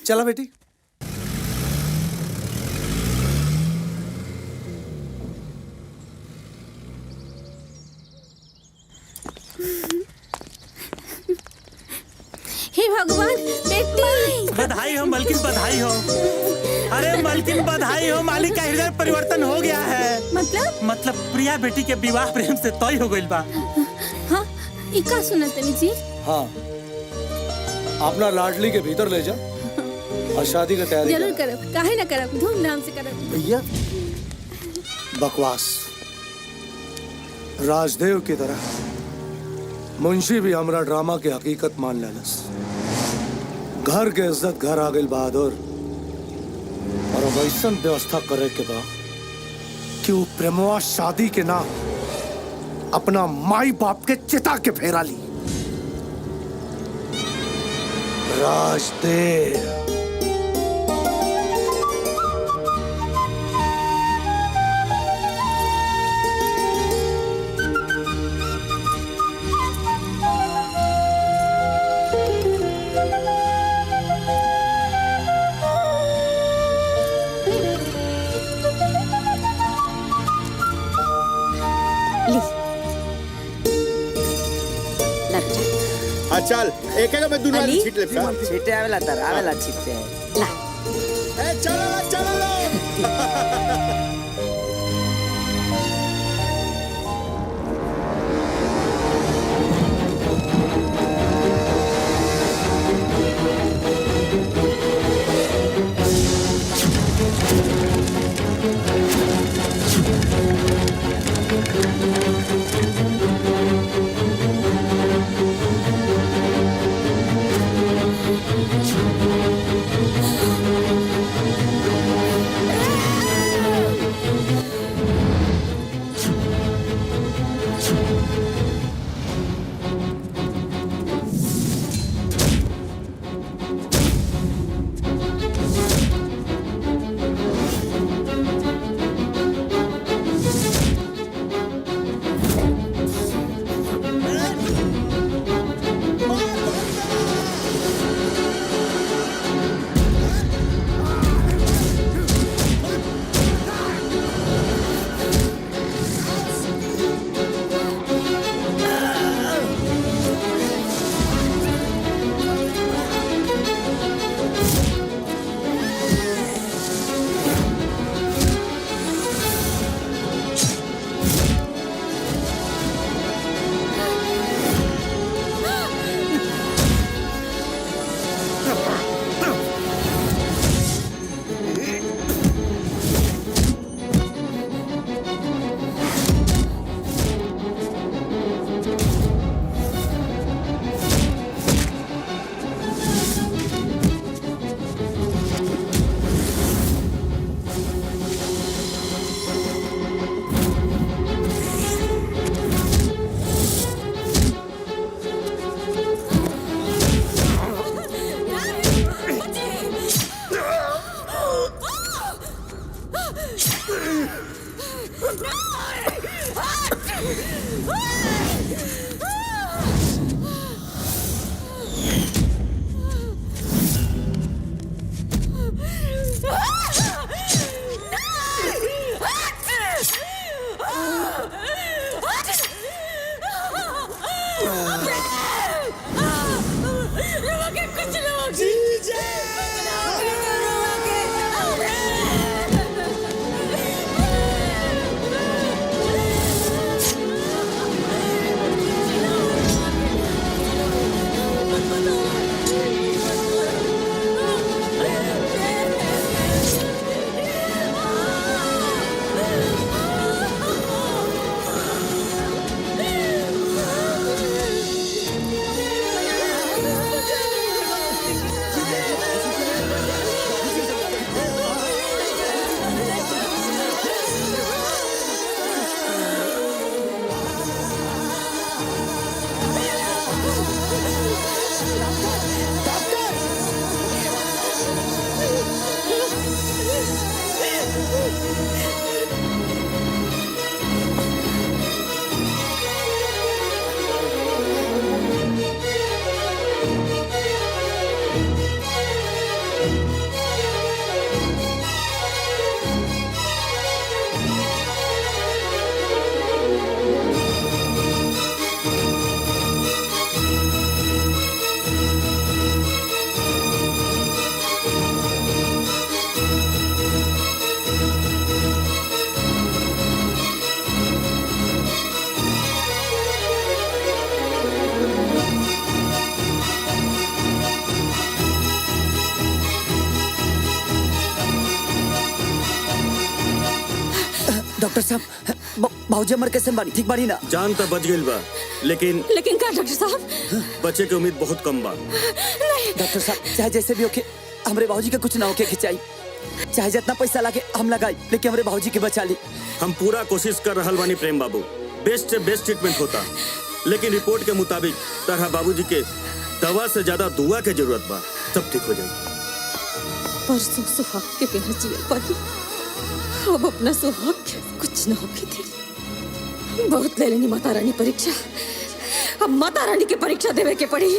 S16: चला बेटी।
S6: हे भगवान, बेटी
S14: बधाई हो मलकिन, बधाई हो। अरे मलकिन बधाई हो, मालिक का हृदय परिवर्तन हो गया है। मतलब प्रिया बेटी के विवाह प्रेम से तय हो गइल बा।
S6: हाँ, ई का सुना तनी जी?
S16: हाँ, अपना लाडली के भीतर ले जा और शादी की तैयारी
S6: जरूर करब, काहे ना करब, धूमधाम से करब।
S16: भैया बकवास। राजदेव की तरह मुंशी भी हमरा ड्रामा की हकीकत मान लेलस। घर के इज्जत घर आ गई बहादुर, और अब ऐसा व्यवस्था करे के बा कि वो प्रेमवा शादी के नाम अपना माई बाप के चिता के फेरा ली। राजदेव
S2: चल एक एक में दुनिया
S12: अली?
S2: छीट ले।
S12: छीटे आवेला तर आवेला छीटे। ला
S2: ए चलो लो।
S12: डॉक्टर साहब बाबूजी हमर कैसे बानी? ठीक बानी ना?
S18: जान तो बच गई बा, लेकिन
S4: क्या डॉक्टर साहब?
S18: बचे के उम्मीद बहुत कम बा।
S12: डॉक्टर साहब चाहे जैसे भी होके हमरे बाबूजी के कुछ ना होके खिंचाई, चाहे जितना पैसा लागे हम लगाई, लेकिन हमरे बाबूजी के बचा ली।
S18: हम पूरा कोशिश कर रहल बानी प्रेम बाबू, बेस्ट से बेस्ट ट्रीटमेंट होता, लेकिन रिपोर्ट के मुताबिक तरह बाबूजी के दवा से ज्यादा दुआ के जरूरत बा। सब ठीक हो जाएगी।
S4: परसों सुहाग के बिना जिया पाई, अब अपना सुहाग के कुछ न होके दे। बहुत ले लेनी माता रानी परीक्षा, अब माता रानी की परीक्षा देवे के पड़ी।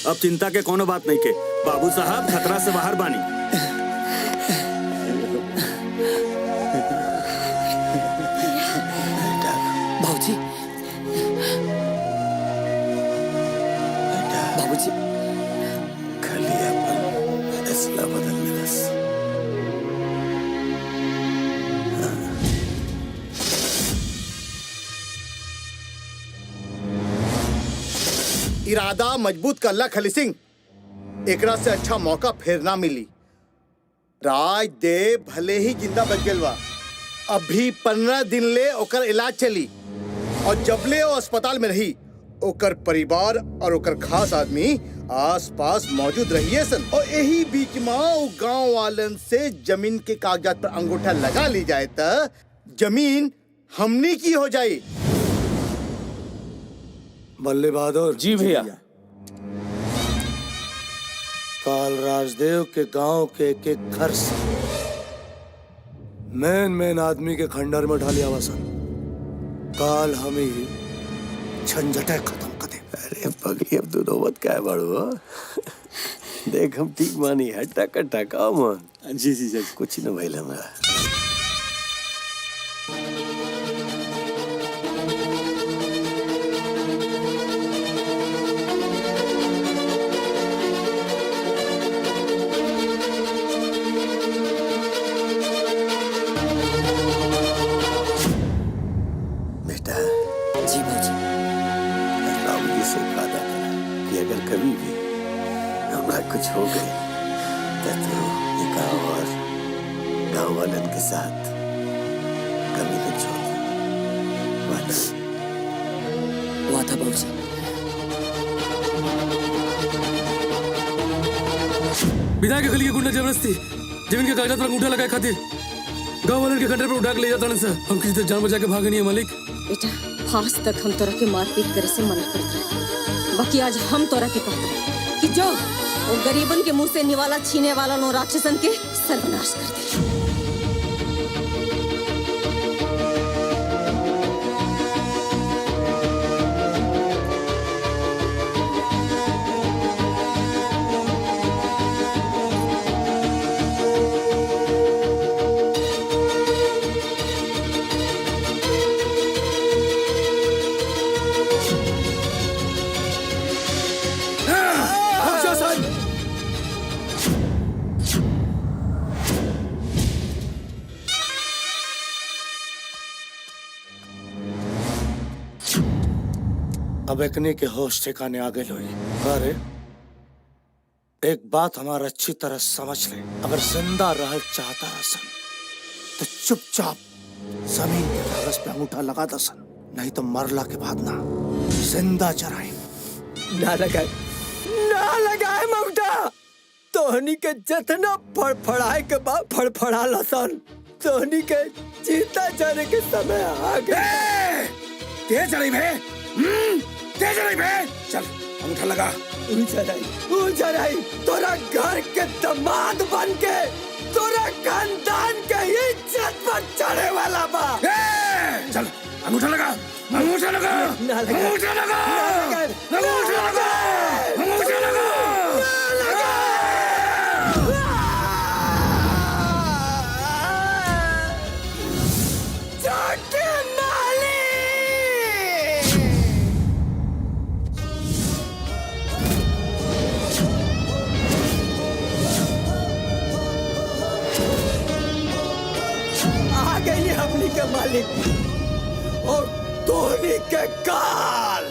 S18: अब चिंता के कोनो बात नहीं के, बाबू साहब खतरा से बाहर बानी।
S12: बाबूजी, बाबूजी,
S10: खाली अपन फैसला बदल दस।
S16: इरादा मजबूत करला खली सिंह, एकरा से अच्छा मौका फिर ना मिली। राजदेव भले ही जिंदा बच गेल बा, अभी 15 दिन ले ओकर इलाज चली, और जबले वो अस्पताल में रही ओकर परिवार और ओकर खास आदमी आस पास मौजूद रहिए सन। और यही बीच में गांव वालन से जमीन के कागजात पर अंगूठा लगा ली जाए तो जमीन हमनी की हो जाए।
S10: बल्ले बहादुर
S15: जी भैया।
S10: काल राजदेव के गांव के एक घर से मेन आदमी के खंडर में ढालिया वसन। काल हम ही झंझटे खत्म कर दे।
S20: अरे पगली अब दोनों मत क्या बाड़ू देख हम ठीक मानी है टका टका मन।
S2: जी जी जी
S20: कुछ न भइल हमरा।
S12: जी बाबूजी।
S20: बाबूजी से वादा करा कि अगर कभी भी हमरा कुछ हो गए तो तू ये गाँव और गाँव वालन के साथ कभी न छोड़। वादा।
S12: वादा बाबूजी।
S21: विधायक के गली के गुंडा जबरदस्ती जमीन के कागजात पर अंगूठा लगाए खातिर गाँव वालन के खंडर पर उठा के ले जाता सर। हम किसी तरह जान बचा के भागे नहीं है मालिक।
S4: बेटा आज तक हम तोरा के मारपीट करे से मना करते रहे, बाकी आज हम तोरा के कहते हैं कि जो वो गरीबन के मुंह से निवाला छीने वाला नो राक्षसन के सर्वनाश कर दे।
S16: अब एकने के होश ठिकाने आ गए लोई। अरे एक बात हमारा अच्छी तरह समझ ले, अगर जिंदा रह चाहता रसन तो चुपचाप जमीन के कागज पे अंगूठा लगा दसन, नहीं तो मरला के बाद ना जिंदा चराए।
S7: ना लगाए ममता, तोहनी के जितना फड़फड़ाए के बाद फड़फड़ा लसन, तोहनी के जीता जाने के समय आ गए।
S11: तेज चढ़ी भे, तेज चढ़ी भे, चल अंगूठा लगा।
S7: उजराई तोरा घर के दामाद बन के तोरा खानदान के इज्जत पर चढ़े वाला बा।
S11: चल अंगूठा लगा, अंगूठा लगा, अंगूठा लगा, अंगूठा लगा, अंगूठा लगा।
S7: आ गई हमनी के मालिक और धोनी के काल।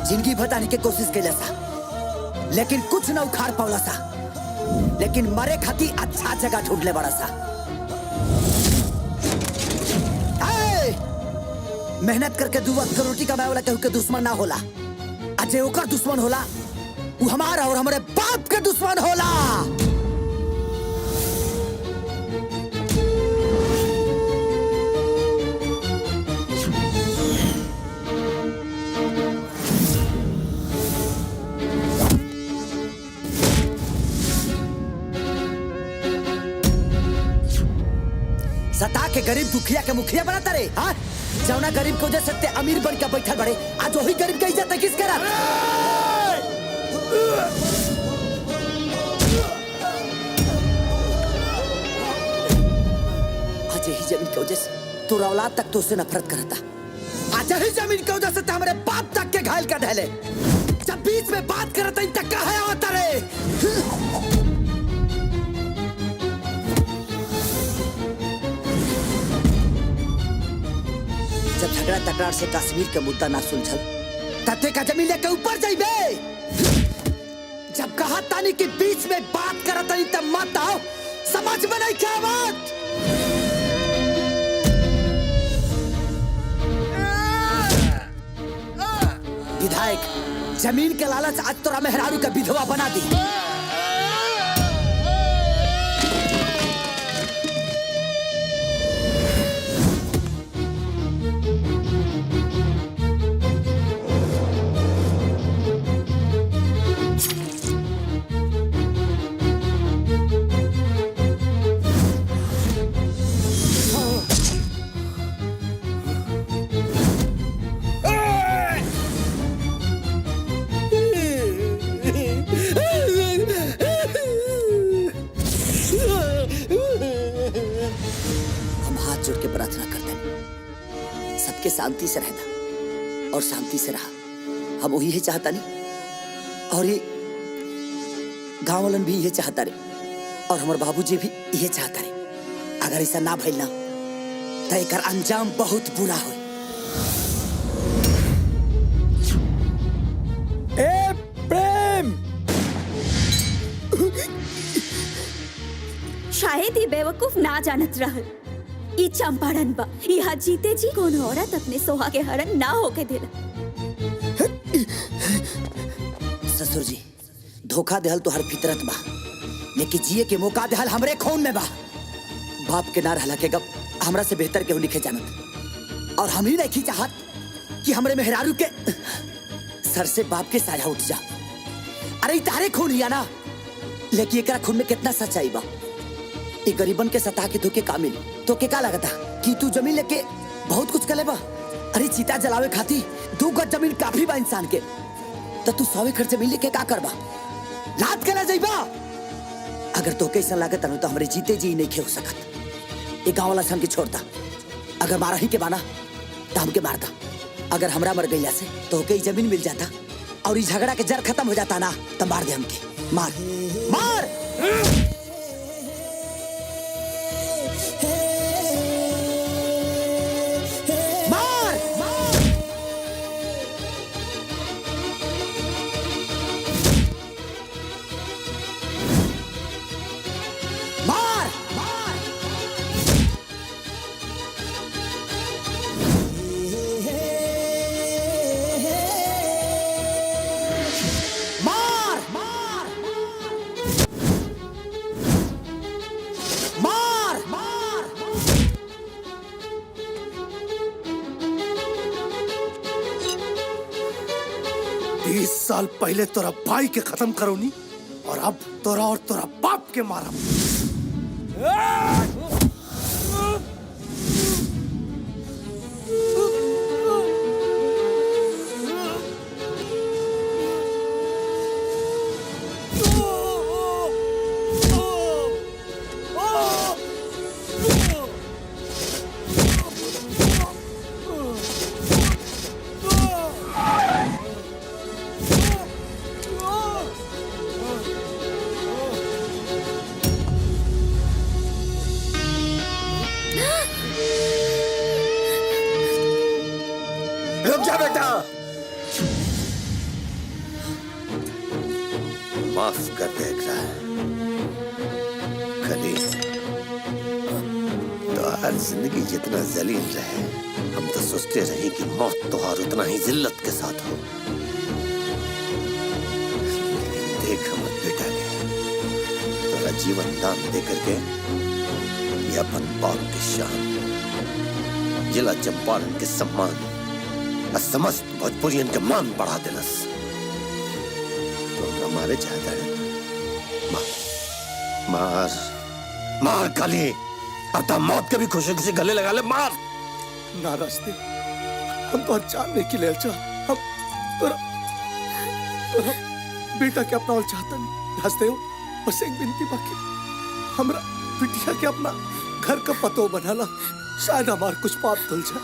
S12: जिंदगी बताने की कोशिश कैला सा, लेकिन कुछ न उखाड़ पावला सा, लेकिन मरे खाती अच्छा जगह ढूंढ ले बड़ा सा। मेहनत करके दू वक्त के रोटी कमाए वाला केहू के दुश्मन ना होला, अजय ओकर दुश्मन होला वो हमारा और हमारे बाप के दुश्मन होला। सता के गरीब दुखिया के मुखिया बनाता रे। हाँ, जौना गरीब को जैसे ते अमीर बन के बैठल बड़े, आज वही गरीब के इज्जत किस करत? आज यही जमीन की वजह से तोरा औलाद तक तो उससे नफरत करता। आज यही जमीन की वजह से ते हमारे बाप तक के घायल कर ढले। जब बीच में बात करता इन तक का है होता रे। जब झगड़ा तकरार से कश्मीर के मुद्दा ना सुलझल, तते का जमीन लेके ऊपर जाइबे। जब कहा तानी के बीच में बात करत तानी तब मत आओ, समझ में नहीं क्या बात? विधायक, जमीन के लालच आज तोरा मेहरारू का विधवा बना दी। सबके शांति से रहना और शांति से रहा, हम वही है चाहता नहीं। और ये गांव वालन भी ये चाहता रे, और हमारे बाबूजी भी ये चाहता रे। अगर ऐसा ना भइल ना तो एकर अंजाम बहुत बुरा हो।
S7: ए प्रेम,
S9: शायद ये बेवकूफ ना जानत रहल, ई चंपारण बा। यहाँ जीते जी कौन औरत अपने सोहा के हरण ना होके दिला।
S12: ससुर जी, धोखा देहल तो हर फितरत बा, लेकिन जिए के मौका देहल हमरे खून में बा। बाप के ना रहला के गप हमरा से बेहतर केहू लिखे जानत, और हम ही नहीं चाहत कि हमरे मेहरारू के सर से बाप के साया उठ जा। अरे तारे खून लिया ना, लेकिन एकरा खून में कितना सच्चाई बा। ये गरीबन के सता के धोके का मिली तो के का लगता कि तू जमीन लेके बहुत कुछ करे बा। अरे चीता जलावे खाती 2 गज जमीन काफी बा इंसान के, तो तू 100 एकड़ जमीन लेके का करबा? लात के ना जाइबा। अगर तो कैसा लागत तो हमरे जीते जी नहीं खे हो सकत। ये गाँव वाला सन के छोड़ता, अगर मारा ही के बाना तो हमके मारता। अगर हमरा मर गईला से तो के जमीन मिल जाता और ये झगड़ा के जड़ खत्म हो जाता ना, तो मार दे हमके। मार मार
S16: साल पहले तोरा भाई के खत्म करो नी, और अब तोरा और तोरा बाप के मारा।
S10: रुक जा बेटा, माफ कर देगा खली। तो हर जिंदगी जितना जलील रहे, हम तो सोचते रहे कि मौत तो हर उतना ही जिल्लत के साथ हो। लेकिन देख हमर बेटा ने तोरा जीवन दान दे करके ये अपन बाप की शान, जिला चंपारण के सम्मान, समस्त भोजपुरियन के मान बढ़ा देलस। तो हमारे चाहता है मार मार काली, अब तो मौत के भी खुशी खुशी गले लगा ले। मार
S16: ना रास्ते, हम तो जानने के लिए अच्छा, हम तोरा बेटा के अपना और चाहता नहीं। रास्ते हो बस एक विनती बाकी, हमरा बिटिया के अपना घर का पतो बनाला, शायद हमार कुछ पाप धुल जाए।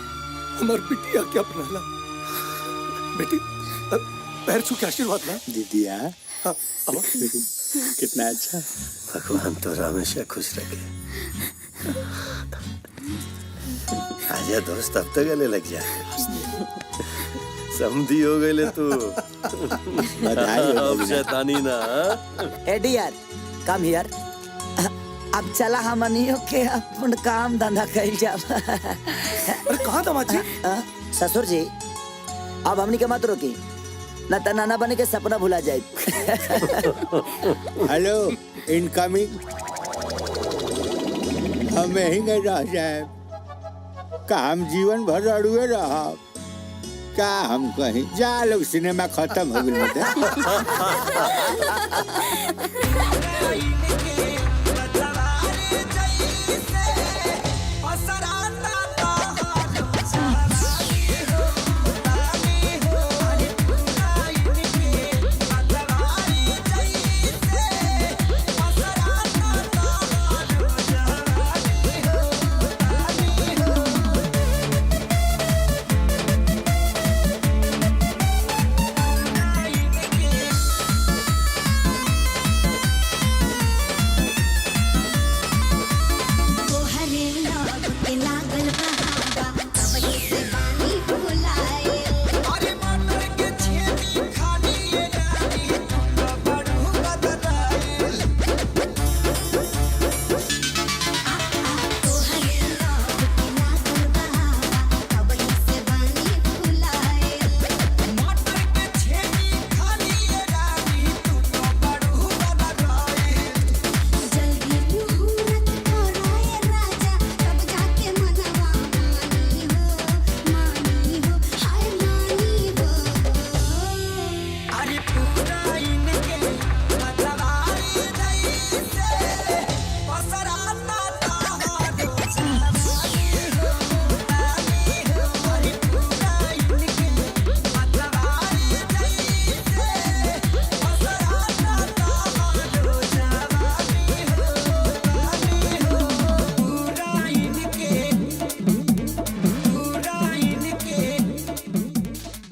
S16: हमार बिटिया के अपना ला बेटी, पैर छू के आशीर्वाद ला।
S2: दीदिया कितना अच्छा।
S10: भगवान तो हमेशा खुश रखे। आजा दोस्त, अब तो गले लग जा। समझी हो गए ले तू। अब शैतानी ना।
S12: एडी यार, कम हियर। अब चला हमनियो के अपन काम धंधा कइल जा।
S16: अरे कहाँ दामाद जी?
S12: ससुर जी, अब हमनी के मत रोकी, न त नाना बने के सपना भुला जाए।
S2: Hello, incoming. हम यही नहीं रह जाए का? हम जीवन भर अड़ुए रहा का? हम कहीं जा लोग, सिनेमा खत्म हो गई।